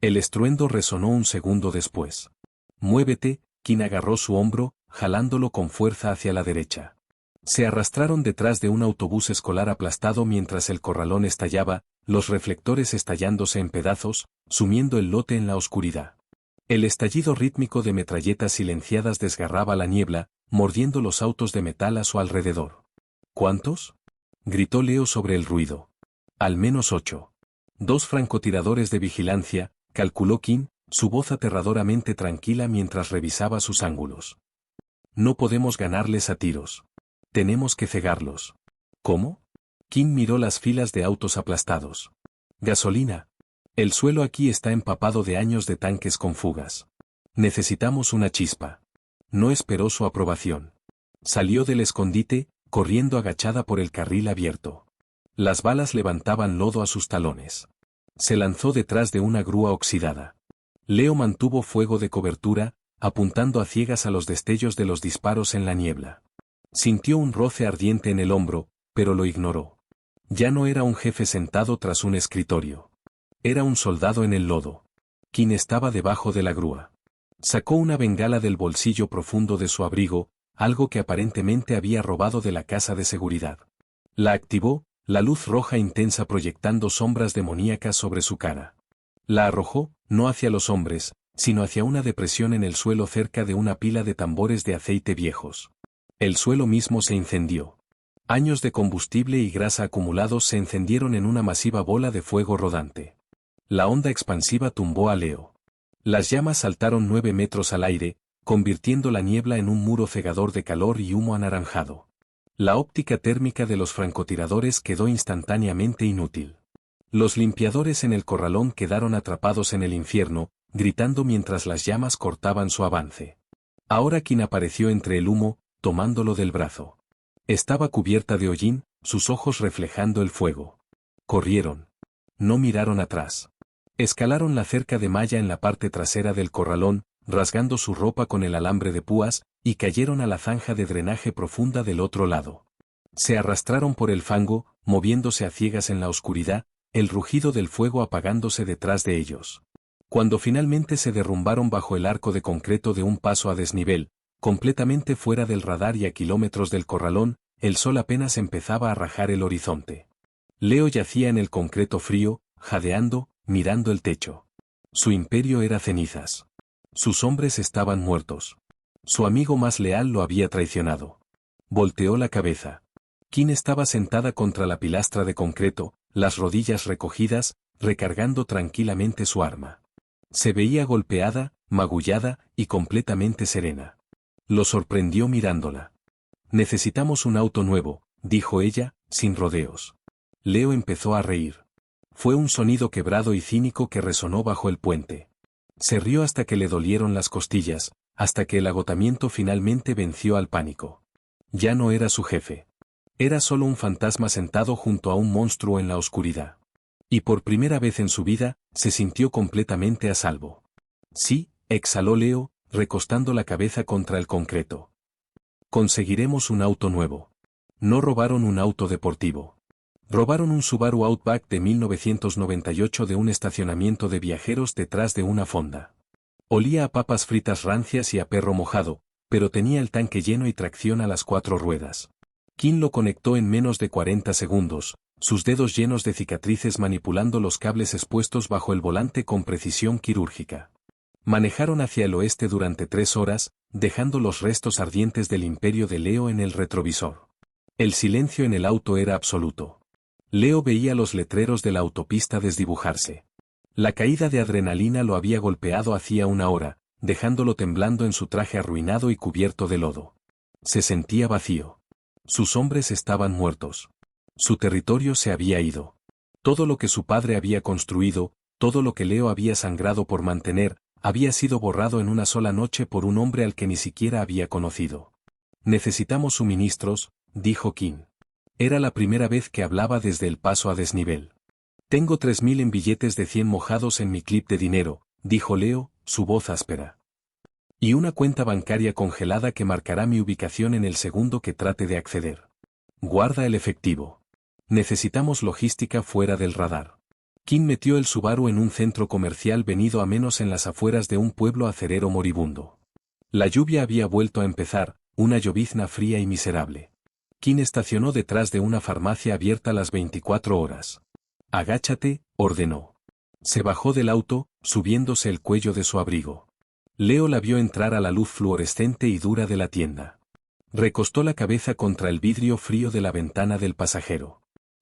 El estruendo resonó un segundo después. Muévete, Kim agarró su hombro, jalándolo con fuerza hacia la derecha. Se arrastraron detrás de un autobús escolar aplastado mientras el corralón estallaba, los reflectores estallándose en pedazos, sumiendo el lote en la oscuridad. El estallido rítmico de metralletas silenciadas desgarraba la niebla, mordiendo los autos de metal a su alrededor. ¿Cuántos? Gritó Leo sobre el ruido. Al menos 8. 2 francotiradores de vigilancia, calculó Kim, su voz aterradoramente tranquila mientras revisaba sus ángulos. No podemos ganarles a tiros. Tenemos que cegarlos. ¿Cómo? Kim miró las filas de autos aplastados. Gasolina. El suelo aquí está empapado de años de tanques con fugas. Necesitamos una chispa. No esperó su aprobación. Salió del escondite, corriendo agachada por el carril abierto. Las balas levantaban lodo a sus talones. Se lanzó detrás de una grúa oxidada. Leo mantuvo fuego de cobertura, apuntando a ciegas a los destellos de los disparos en la niebla. Sintió un roce ardiente en el hombro, pero lo ignoró. Ya no era un jefe sentado tras un escritorio. Era un soldado en el lodo. Kim estaba debajo de la grúa. Sacó una bengala del bolsillo profundo de su abrigo, algo que aparentemente había robado de la casa de seguridad. La activó, la luz roja intensa proyectando sombras demoníacas sobre su cara. La arrojó, no hacia los hombres, sino hacia una depresión en el suelo cerca de una pila de tambores de aceite viejos. El suelo mismo se incendió. Años de combustible y grasa acumulados se encendieron en una masiva bola de fuego rodante. La onda expansiva tumbó a Leo. Las llamas saltaron 9 metros al aire, convirtiendo la niebla en un muro cegador de calor y humo anaranjado. La óptica térmica de los francotiradores quedó instantáneamente inútil. Los limpiadores en el corralón quedaron atrapados en el infierno, gritando mientras las llamas cortaban su avance. Ahora Kim apareció entre el humo, tomándolo del brazo. Estaba cubierta de hollín, sus ojos reflejando el fuego. Corrieron. No miraron atrás. Escalaron la cerca de malla en la parte trasera del corralón, rasgando su ropa con el alambre de púas, y cayeron a la zanja de drenaje profunda del otro lado. Se arrastraron por el fango, moviéndose a ciegas en la oscuridad, el rugido del fuego apagándose detrás de ellos. Cuando finalmente se derrumbaron bajo el arco de concreto de un paso a desnivel, completamente fuera del radar y a kilómetros del corralón, el sol apenas empezaba a rajar el horizonte. Leo yacía en el concreto frío, jadeando, mirando el techo. Su imperio era cenizas. Sus hombres estaban muertos. Su amigo más leal lo había traicionado. Volteó la cabeza. Kim estaba sentada contra la pilastra de concreto, las rodillas recogidas, recargando tranquilamente su arma. Se veía golpeada, magullada y completamente serena. Lo sorprendió mirándola. Necesitamos un auto nuevo, dijo ella, sin rodeos. Leo empezó a reír. Fue un sonido quebrado y cínico que resonó bajo el puente. Se rió hasta que le dolieron las costillas, hasta que el agotamiento finalmente venció al pánico. Ya no era su jefe. Era solo un fantasma sentado junto a un monstruo en la oscuridad. Y por primera vez en su vida, se sintió completamente a salvo. Sí, exhaló Leo, recostando la cabeza contra el concreto. Conseguiremos un auto nuevo. No robaron un auto deportivo. Robaron un Subaru Outback de 1998 de un estacionamiento de viajeros detrás de una fonda. Olía a papas fritas rancias y a perro mojado, pero tenía el tanque lleno y tracción a las 4 ruedas. Kim lo conectó en menos de 40 segundos, sus dedos llenos de cicatrices manipulando los cables expuestos bajo el volante con precisión quirúrgica. Manejaron hacia el oeste durante 3 horas, dejando los restos ardientes del imperio de Leo en el retrovisor. El silencio en el auto era absoluto. Leo veía los letreros de la autopista desdibujarse. La caída de adrenalina lo había golpeado hacía una hora, dejándolo temblando en su traje arruinado y cubierto de lodo. Se sentía vacío. Sus hombres estaban muertos. Su territorio se había ido. Todo lo que su padre había construido, todo lo que Leo había sangrado por mantener, había sido borrado en una sola noche por un hombre al que ni siquiera había conocido. Necesitamos suministros, dijo Kim. Era la primera vez que hablaba desde el paso a desnivel. Tengo 3000 en billetes de 100 mojados en mi clip de dinero, dijo Leo, su voz áspera. Y una cuenta bancaria congelada que marcará mi ubicación en el segundo que trate de acceder. Guarda el efectivo. Necesitamos logística fuera del radar. Kim metió el Subaru en un centro comercial venido a menos en las afueras de un pueblo acerero moribundo. La lluvia había vuelto a empezar, una llovizna fría y miserable. Kim estacionó detrás de una farmacia abierta las 24 horas. Agáchate, ordenó. Se bajó del auto, subiéndose el cuello de su abrigo. Leo la vio entrar a la luz fluorescente y dura de la tienda. Recostó la cabeza contra el vidrio frío de la ventana del pasajero.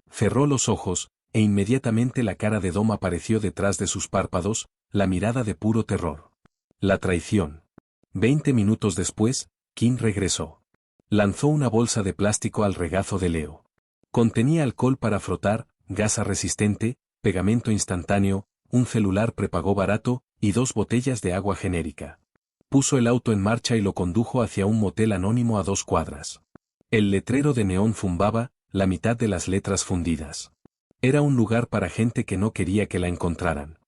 Cerró los ojos, e inmediatamente la cara de Dom apareció detrás de sus párpados, la mirada de puro terror. La traición. 20 minutos después, Kim regresó. Lanzó una bolsa de plástico al regazo de Leo. Contenía alcohol para frotar, gasa resistente, pegamento instantáneo, un celular prepago barato, y 2 botellas de agua genérica. Puso el auto en marcha y lo condujo hacia un motel anónimo a 2 cuadras. El letrero de neón zumbaba, la mitad de las letras fundidas. Era un lugar para gente que no quería que la encontraran.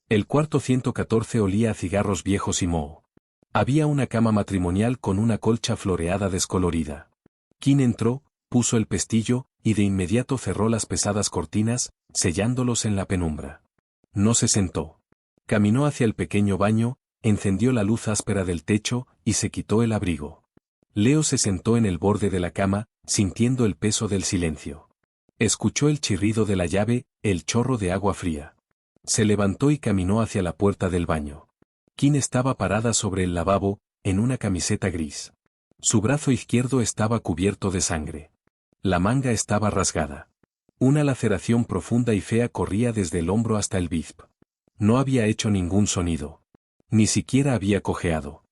El cuarto 114 olía a cigarros viejos y moho. Había una cama matrimonial con una colcha floreada descolorida. Kim entró, puso el pestillo, y de inmediato cerró las pesadas cortinas, sellándolos en la penumbra. No se sentó. Caminó hacia el pequeño baño, encendió la luz áspera del techo, y se quitó el abrigo. Leo se sentó en el borde de la cama, sintiendo el peso del silencio. Escuchó el chirrido de la llave, el chorro de agua fría. Se levantó y caminó hacia la puerta del baño. Kim estaba parada sobre el lavabo, en una camiseta gris. Su brazo izquierdo estaba cubierto de sangre. La manga estaba rasgada. Una laceración profunda y fea corría desde el hombro hasta el bíceps. No había hecho ningún sonido. Ni siquiera había cojeado.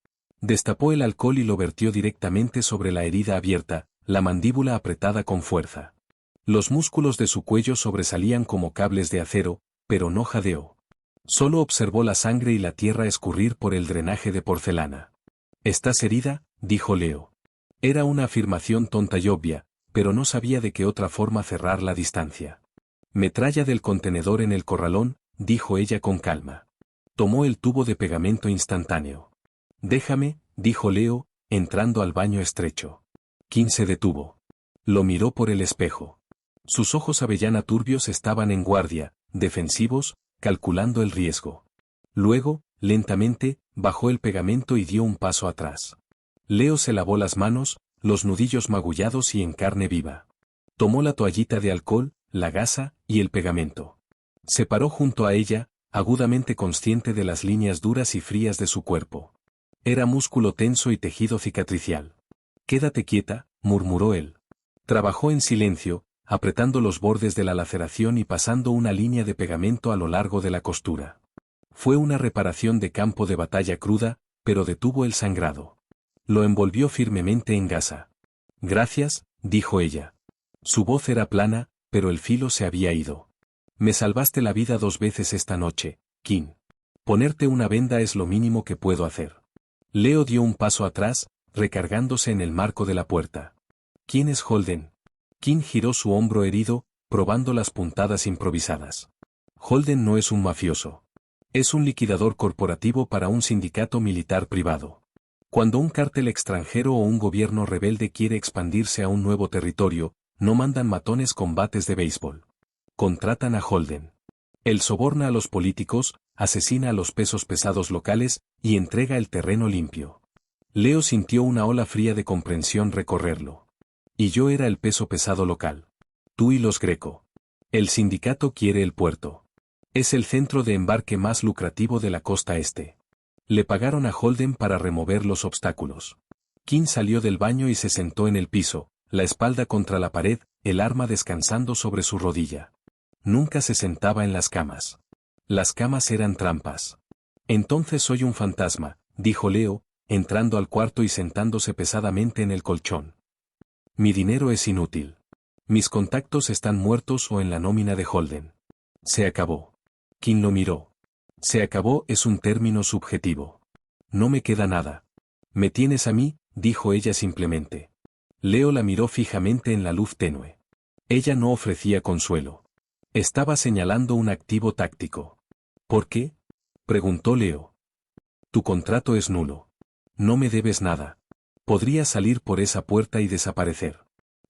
Destapó el alcohol y lo vertió directamente sobre la herida abierta, la mandíbula apretada con fuerza. Los músculos de su cuello sobresalían como cables de acero, pero no jadeó. Solo observó la sangre y la tierra escurrir por el drenaje de porcelana. «¿Estás herida?», dijo Leo. Era una afirmación tonta y obvia, pero no sabía de qué otra forma cerrar la distancia. «Metralla del contenedor en el corralón», dijo ella con calma. Tomó el tubo de pegamento instantáneo. «Déjame», dijo Leo, entrando al baño estrecho. Kim se detuvo. Lo miró por el espejo. Sus ojos avellana turbios estaban en guardia, defensivos, calculando el riesgo. Luego, lentamente, bajó el pegamento y dio un paso atrás. Leo se lavó las manos, los nudillos magullados y en carne viva. Tomó la toallita de alcohol, la gasa y el pegamento. Se paró junto a ella, agudamente consciente de las líneas duras y frías de su cuerpo. Era músculo tenso y tejido cicatricial. «Quédate quieta», murmuró él. Trabajó en silencio, apretando los bordes de la laceración y pasando una línea de pegamento a lo largo de la costura. Fue una reparación de campo de batalla cruda, pero detuvo el sangrado. Lo envolvió firmemente en gasa. «Gracias», dijo ella. Su voz era plana, pero el filo se había ido. «Me salvaste la vida 2 veces esta noche, Kim. Ponerte una venda es lo mínimo que puedo hacer». Leo dio un paso atrás, recargándose en el marco de la puerta. «¿Quién es Holden?» Kim giró su hombro herido, probando las puntadas improvisadas. «Holden no es un mafioso. Es un liquidador corporativo para un sindicato militar privado. Cuando un cártel extranjero o un gobierno rebelde quiere expandirse a un nuevo territorio, no mandan matones con bates de béisbol. Contratan a Holden. Él soborna a los políticos, asesina a los pesos pesados locales y entrega el terreno limpio». Leo sintió una ola fría de comprensión recorrerlo. «Y yo era el peso pesado local. Tú y los Greco. El sindicato quiere el puerto. Es el centro de embarque más lucrativo de la costa este». Le pagaron a Holden para remover los obstáculos. Kim salió del baño y se sentó en el piso, la espalda contra la pared, el arma descansando sobre su rodilla. Nunca se sentaba en las camas. Las camas eran trampas. «Entonces soy un fantasma», dijo Leo, entrando al cuarto y sentándose pesadamente en el colchón. «Mi dinero es inútil. Mis contactos están muertos o en la nómina de Holden. Se acabó». Kim lo miró. «Se acabó» es un término subjetivo. «No me queda nada». «Me tienes a mí», dijo ella simplemente. Leo la miró fijamente en la luz tenue. Ella no ofrecía consuelo. Estaba señalando un activo táctico. «¿Por qué?», preguntó Leo. «Tu contrato es nulo. No me debes nada. Podrías salir por esa puerta y desaparecer.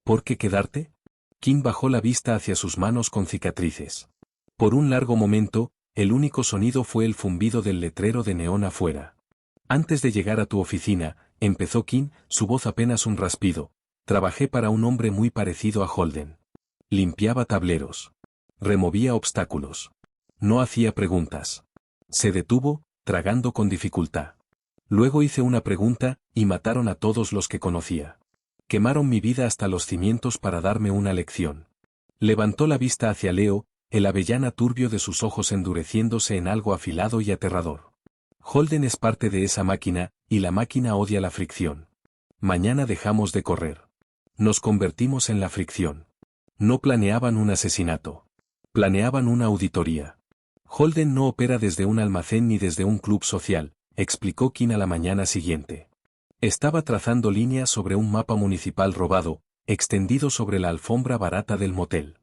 ¿Por qué quedarte?». Kim bajó la vista hacia sus manos con cicatrices. Por un largo momento, el único sonido fue el zumbido del letrero de neón afuera. «Antes de llegar a tu oficina», empezó Kim, su voz apenas un raspido, «trabajé para un hombre muy parecido a Holden. Limpiaba tableros. Removía obstáculos. No hacía preguntas». Se detuvo, tragando con dificultad. «Luego hice una pregunta, y mataron a todos los que conocía. Quemaron mi vida hasta los cimientos para darme una lección». Levantó la vista hacia Leo, el avellana turbio de sus ojos endureciéndose en algo afilado y aterrador. «Holden es parte de esa máquina, y la máquina odia la fricción. Mañana dejamos de correr. Nos convertimos en la fricción». No planeaban un asesinato. Planeaban una auditoría. «Holden no opera desde un almacén ni desde un club social», explicó Kim a la mañana siguiente. Estaba trazando líneas sobre un mapa municipal robado, extendido sobre la alfombra barata del motel.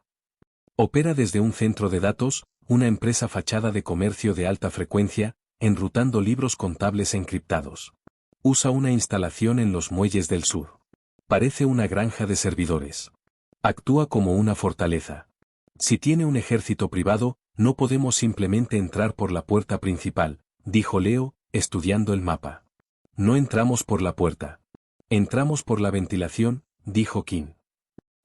«Opera desde un centro de datos, una empresa fachada de comercio de alta frecuencia, enrutando libros contables encriptados. Usa una instalación en los muelles del sur. Parece una granja de servidores. Actúa como una fortaleza. Si tiene un ejército privado, no podemos simplemente entrar por la puerta principal», dijo Leo, estudiando el mapa. «No entramos por la puerta. Entramos por la ventilación», dijo Kim.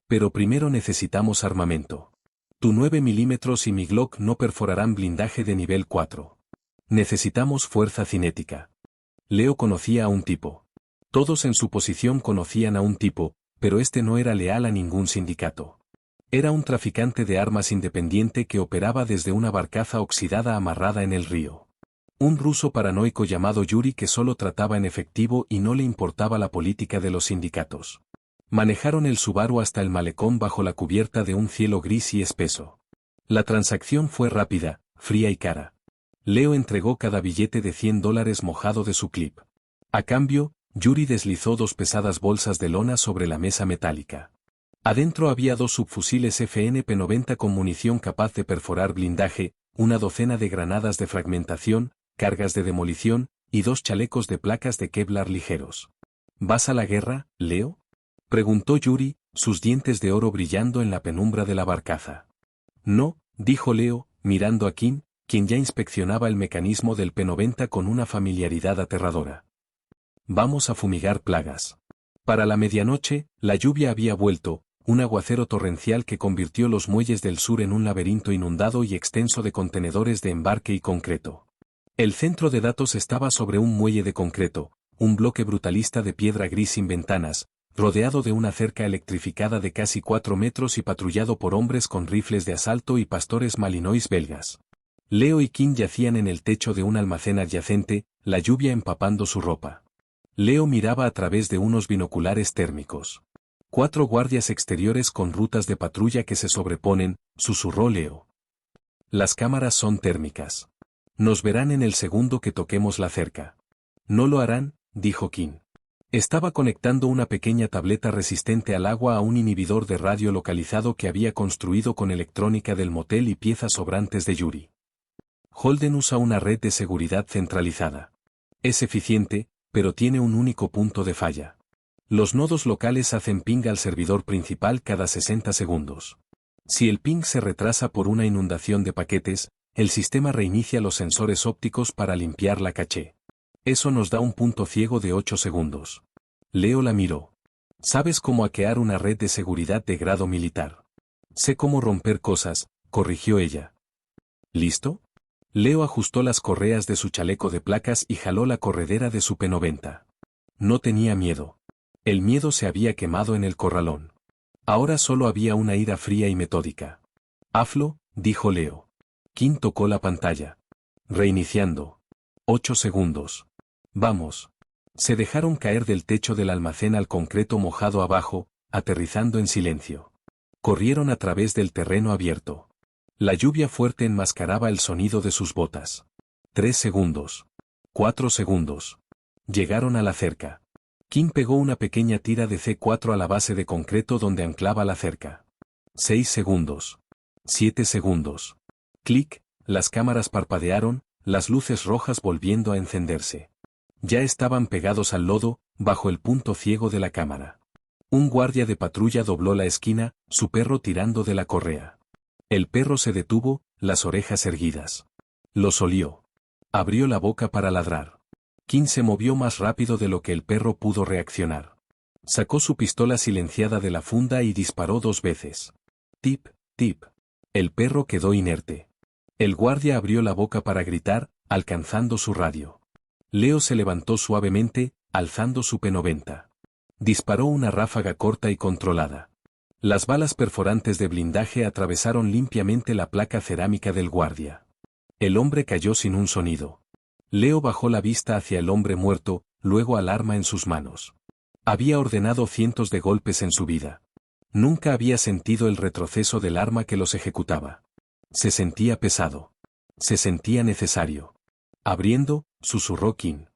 «Pero primero necesitamos armamento. Tu 9 milímetros y mi Glock no perforarán blindaje de nivel 4. Necesitamos fuerza cinética». Leo conocía a un tipo. Todos en su posición conocían a un tipo, pero este no era leal a ningún sindicato. Era un traficante de armas independiente que operaba desde una barcaza oxidada amarrada en el río. Un ruso paranoico llamado Yuri que solo trataba en efectivo y no le importaba la política de los sindicatos. Manejaron el Subaru hasta el malecón bajo la cubierta de un cielo gris y espeso. La transacción fue rápida, fría y cara. Leo entregó cada billete de $100 mojado de su clip. A cambio, Yuri deslizó 2 pesadas bolsas de lona sobre la mesa metálica. Adentro había 2 subfusiles FNP-90 con munición capaz de perforar blindaje, una docena de granadas de fragmentación, cargas de demolición, y 2 chalecos de placas de Kevlar ligeros. «¿Vas a la guerra, Leo?», Preguntó Yuri, sus dientes de oro brillando en la penumbra de la barcaza. No, dijo Leo, mirando a Kim, quien ya inspeccionaba el mecanismo del P90 con una familiaridad aterradora. Vamos a fumigar plagas. Para la medianoche, la lluvia había vuelto, un aguacero torrencial que convirtió los muelles del sur en un laberinto inundado y extenso de contenedores de embarque y concreto. El centro de datos estaba sobre un muelle de concreto, un bloque brutalista de piedra gris sin ventanas, rodeado de una cerca electrificada de casi 4 metros y patrullado por hombres con rifles de asalto y pastores malinois belgas. Leo y Kim yacían en el techo de un almacén adyacente, la lluvia empapando su ropa. Leo miraba a través de unos binoculares térmicos. 4 guardias exteriores con rutas de patrulla que se sobreponen, susurró Leo. Las cámaras son térmicas. Nos verán en el segundo que toquemos la cerca. No lo harán, dijo Kim. Estaba conectando una pequeña tableta resistente al agua a un inhibidor de radio localizado que había construido con electrónica del motel y piezas sobrantes de Yuri. Holden usa una red de seguridad centralizada. Es eficiente, pero tiene un único punto de falla. Los nodos locales hacen ping al servidor principal cada 60 segundos. Si el ping se retrasa por una inundación de paquetes, el sistema reinicia los sensores ópticos para limpiar la caché. Eso nos da un punto ciego de 8 segundos. Leo la miró. ¿Sabes cómo hackear una red de seguridad de grado militar? Sé cómo romper cosas, corrigió ella. ¿Listo? Leo ajustó las correas de su chaleco de placas y jaló la corredera de su P90. No tenía miedo. El miedo se había quemado en el corralón. Ahora solo había una ira fría y metódica. Hazlo, dijo Leo. Kim tocó la pantalla. Reiniciando. 8 segundos. Vamos. Se dejaron caer del techo del almacén al concreto mojado abajo, aterrizando en silencio. Corrieron a través del terreno abierto. La lluvia fuerte enmascaraba el sonido de sus botas. 3 segundos. 4 segundos. Llegaron a la cerca. Kim pegó una pequeña tira de C4 a la base de concreto donde anclaba la cerca. 6 segundos. 7 segundos. Clic, las cámaras parpadearon, las luces rojas volviendo a encenderse. Ya estaban pegados al lodo, bajo el punto ciego de la cámara. Un guardia de patrulla dobló la esquina, su perro tirando de la correa. El perro se detuvo, las orejas erguidas. Los olió. Abrió la boca para ladrar. Kim se movió más rápido de lo que el perro pudo reaccionar. Sacó su pistola silenciada de la funda y disparó 2 veces. Tip, tip. El perro quedó inerte. El guardia abrió la boca para gritar, alcanzando su radio. Leo se levantó suavemente, alzando su P90. Disparó una ráfaga corta y controlada. Las balas perforantes de blindaje atravesaron limpiamente la placa cerámica del guardia. El hombre cayó sin un sonido. Leo bajó la vista hacia el hombre muerto, luego al arma en sus manos. Había ordenado cientos de golpes en su vida. Nunca había sentido el retroceso del arma que los ejecutaba. Se sentía pesado. Se sentía necesario. Abriendo, susurró Kim.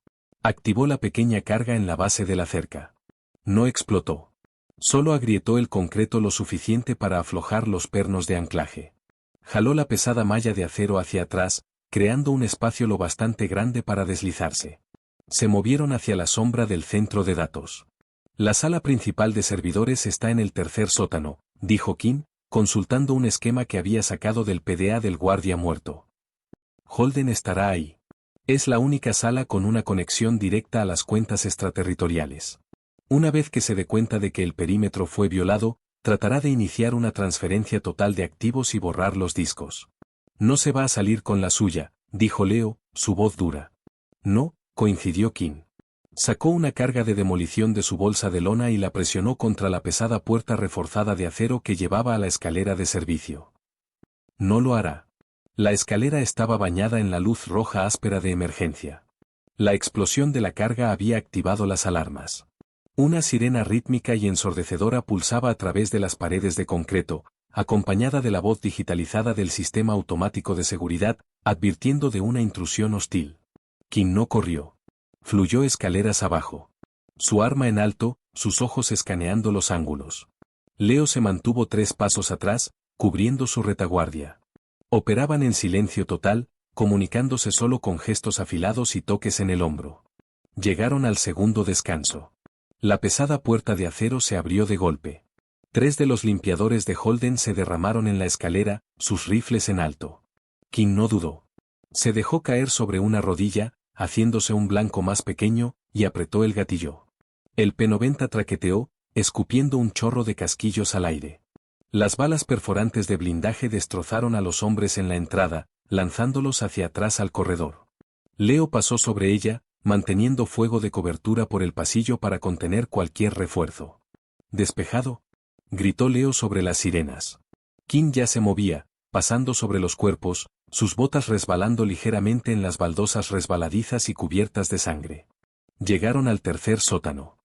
Activó la pequeña carga en la base de la cerca. No explotó. Solo agrietó el concreto lo suficiente para aflojar los pernos de anclaje. Jaló la pesada malla de acero hacia atrás, creando un espacio lo bastante grande para deslizarse. Se movieron hacia la sombra del centro de datos. La sala principal de servidores está en el tercer sótano, dijo Kim, consultando un esquema que había sacado del PDA del guardia muerto. Holden estará ahí. Es la única sala con una conexión directa a las cuentas extraterritoriales. Una vez que se dé cuenta de que el perímetro fue violado, tratará de iniciar una transferencia total de activos y borrar los discos. No se va a salir con la suya, dijo Leo, su voz dura. No, coincidió Kim. Sacó una carga de demolición de su bolsa de lona y la presionó contra la pesada puerta reforzada de acero que llevaba a la escalera de servicio. No lo hará. La escalera estaba bañada en la luz roja áspera de emergencia. La explosión de la carga había activado las alarmas. Una sirena rítmica y ensordecedora pulsaba a través de las paredes de concreto, acompañada de la voz digitalizada del sistema automático de seguridad, advirtiendo de una intrusión hostil. Kim no corrió. Fluyó escaleras abajo. Su arma en alto, sus ojos escaneando los ángulos. Leo se mantuvo 3 pasos atrás, cubriendo su retaguardia. Operaban en silencio total, comunicándose solo con gestos afilados y toques en el hombro. Llegaron al segundo descanso. La pesada puerta de acero se abrió de golpe. 3 de los limpiadores de Holden se derramaron en la escalera, sus rifles en alto. King no dudó. Se dejó caer sobre una rodilla, haciéndose un blanco más pequeño, y apretó el gatillo. El P-90 traqueteó, escupiendo un chorro de casquillos al aire. Las balas perforantes de blindaje destrozaron a los hombres en la entrada, lanzándolos hacia atrás al corredor. Leo pasó sobre ella, manteniendo fuego de cobertura por el pasillo para contener cualquier refuerzo. ¿Despejado?, gritó Leo sobre las sirenas. King ya se movía, pasando sobre los cuerpos, sus botas resbalando ligeramente en las baldosas resbaladizas y cubiertas de sangre. Llegaron al tercer sótano.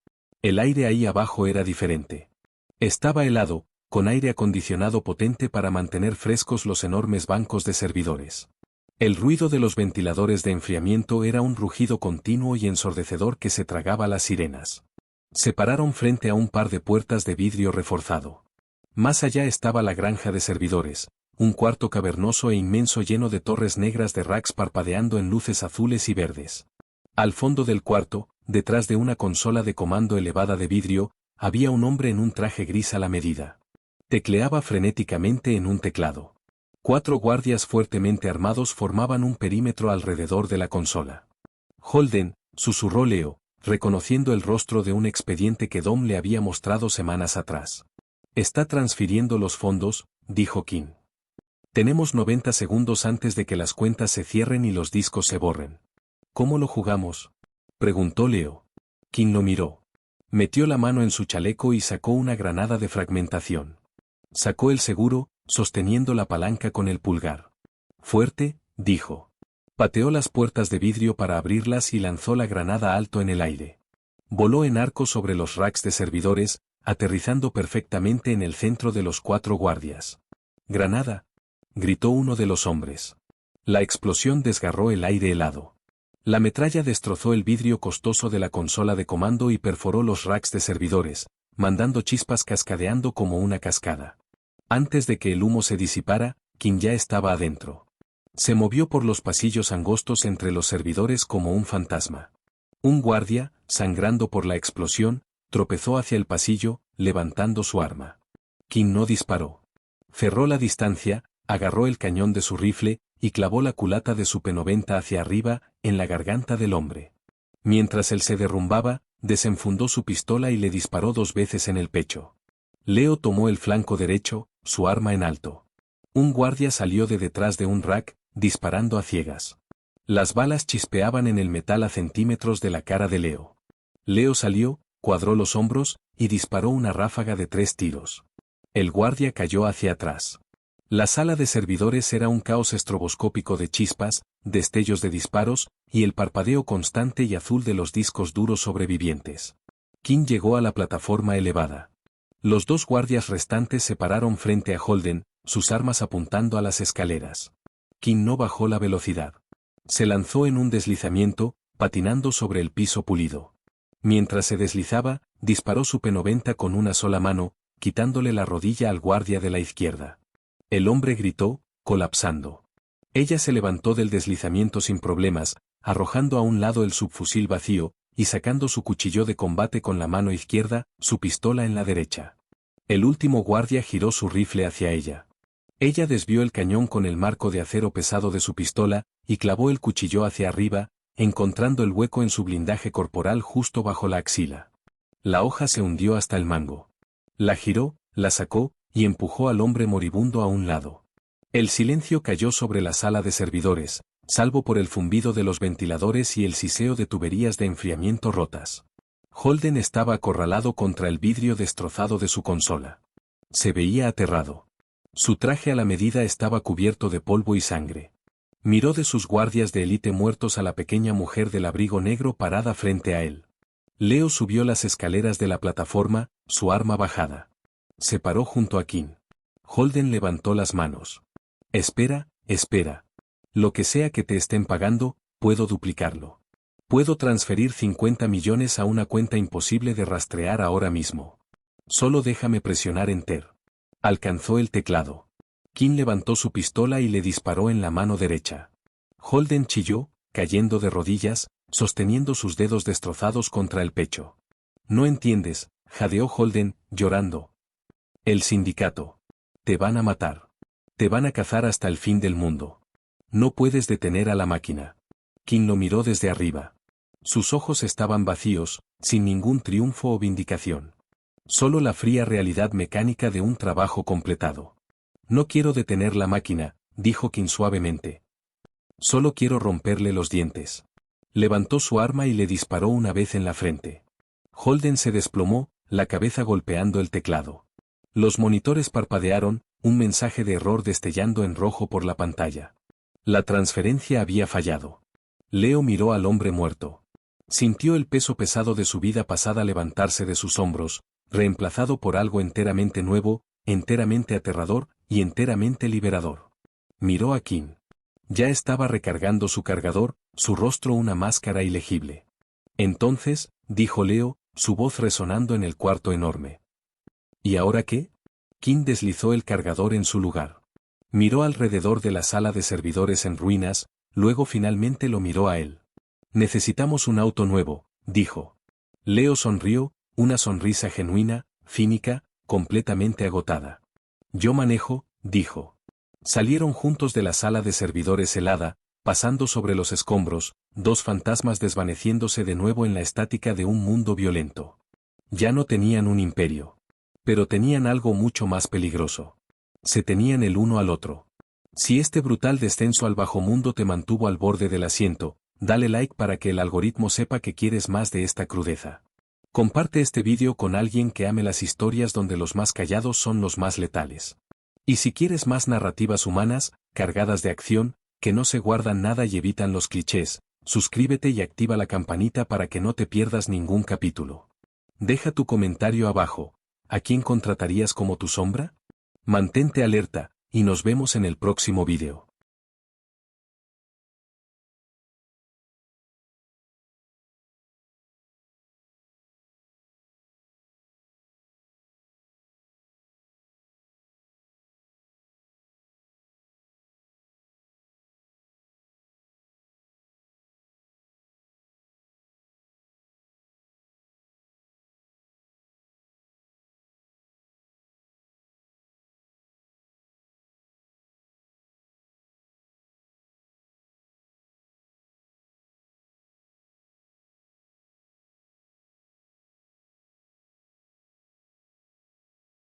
El aire ahí abajo era diferente. Estaba helado, con aire acondicionado potente para mantener frescos los enormes bancos de servidores. El ruido de los ventiladores de enfriamiento era un rugido continuo y ensordecedor que se tragaba las sirenas. Se pararon frente a un par de puertas de vidrio reforzado. Más allá estaba la granja de servidores, un cuarto cavernoso e inmenso lleno de torres negras de racks parpadeando en luces azules y verdes. Al fondo del cuarto, detrás de una consola de comando elevada de vidrio, había un hombre en un traje gris a la medida. Tecleaba frenéticamente en un teclado. 4 guardias fuertemente armados formaban un perímetro alrededor de la consola. Holden, susurró Leo, reconociendo el rostro de un expediente que Dom le había mostrado semanas atrás. Está transfiriendo los fondos, dijo King. Tenemos 90 segundos antes de que las cuentas se cierren y los discos se borren. ¿Cómo lo jugamos?, preguntó Leo. King lo miró. Metió la mano en su chaleco y sacó una granada de fragmentación. Sacó el seguro, sosteniendo la palanca con el pulgar. Fuerte, dijo. Pateó las puertas de vidrio para abrirlas y lanzó la granada alto en el aire. Voló en arco sobre los racks de servidores, aterrizando perfectamente en el centro de los 4 guardias. «¡Granada!», gritó uno de los hombres. La explosión desgarró el aire helado. La metralla destrozó el vidrio costoso de la consola de comando y perforó los racks de servidores, mandando chispas cascadeando como una cascada. Antes de que el humo se disipara, King ya estaba adentro. Se movió por los pasillos angostos entre los servidores como un fantasma. Un guardia, sangrando por la explosión, tropezó hacia el pasillo, levantando su arma. King no disparó. Cerró la distancia, agarró el cañón de su rifle, y clavó la culata de su P-90 hacia arriba, en la garganta del hombre. Mientras él se derrumbaba, desenfundó su pistola y le disparó 2 veces en el pecho. Leo tomó el flanco derecho, su arma en alto. Un guardia salió de detrás de un rack, disparando a ciegas. Las balas chispeaban en el metal a centímetros de la cara de Leo. Leo salió, cuadró los hombros, y disparó una ráfaga de 3 tiros. El guardia cayó hacia atrás. La sala de servidores era un caos estroboscópico de chispas, destellos de disparos, y el parpadeo constante y azul de los discos duros sobrevivientes. King llegó a la plataforma elevada. Los 2 guardias restantes se pararon frente a Holden, sus armas apuntando a las escaleras. King no bajó la velocidad. Se lanzó en un deslizamiento, patinando sobre el piso pulido. Mientras se deslizaba, disparó su P-90 con una sola mano, quitándole la rodilla al guardia de la izquierda. El hombre gritó, colapsando. Ella se levantó del deslizamiento sin problemas, arrojando a un lado el subfusil vacío, y sacando su cuchillo de combate con la mano izquierda, su pistola en la derecha. El último guardia giró su rifle hacia ella. Ella desvió el cañón con el marco de acero pesado de su pistola, y clavó el cuchillo hacia arriba, encontrando el hueco en su blindaje corporal justo bajo la axila. La hoja se hundió hasta el mango. La giró, la sacó, y empujó al hombre moribundo a un lado. El silencio cayó sobre la sala de servidores, salvo por el zumbido de los ventiladores y el siseo de tuberías de enfriamiento rotas. Holden estaba acorralado contra el vidrio destrozado de su consola. Se veía aterrado. Su traje a la medida estaba cubierto de polvo y sangre. Miró de sus guardias de élite muertos a la pequeña mujer del abrigo negro parada frente a él. Leo subió las escaleras de la plataforma, su arma bajada. Se paró junto a King. Holden levantó las manos. Espera, espera. Lo que sea que te estén pagando, puedo duplicarlo. Puedo transferir 50 millones a una cuenta imposible de rastrear ahora mismo. Solo déjame presionar Enter. Alcanzó el teclado. King levantó su pistola y le disparó en la mano derecha. Holden chilló, cayendo de rodillas, sosteniendo sus dedos destrozados contra el pecho. No entiendes, jadeó Holden, llorando. El sindicato. Te van a matar. Te van a cazar hasta el fin del mundo. No puedes detener a la máquina. King lo miró desde arriba. Sus ojos estaban vacíos, sin ningún triunfo o vindicación. Solo la fría realidad mecánica de un trabajo completado. No quiero detener la máquina, dijo King suavemente. Solo quiero romperle los dientes. Levantó su arma y le disparó una vez en la frente. Holden se desplomó, la cabeza golpeando el teclado. Los monitores parpadearon, un mensaje de error destellando en rojo por la pantalla. La transferencia había fallado. Leo miró al hombre muerto. Sintió el peso pesado de su vida pasada levantarse de sus hombros, reemplazado por algo enteramente nuevo, enteramente aterrador y enteramente liberador. Miró a King. Ya estaba recargando su cargador, su rostro una máscara ilegible. Entonces, dijo Leo, su voz resonando en el cuarto enorme. ¿Y ahora qué? King deslizó el cargador en su lugar. Miró alrededor de la sala de servidores en ruinas, luego finalmente lo miró a él. Necesitamos un auto nuevo, dijo. Leo sonrió, una sonrisa genuina, cínica, completamente agotada. Yo manejo, dijo. Salieron juntos de la sala de servidores helada, pasando sobre los escombros, dos fantasmas desvaneciéndose de nuevo en la estática de un mundo violento. Ya no tenían un imperio. Pero tenían algo mucho más peligroso. Se tenían el uno al otro. Si este brutal descenso al bajo mundo te mantuvo al borde del asiento, dale like para que el algoritmo sepa que quieres más de esta crudeza. Comparte este vídeo con alguien que ame las historias donde los más callados son los más letales. Y si quieres más narrativas humanas, cargadas de acción, que no se guardan nada y evitan los clichés, suscríbete y activa la campanita para que no te pierdas ningún capítulo. Deja tu comentario abajo. ¿A quién contratarías como tu sombra? Mantente alerta, y nos vemos en el próximo vídeo.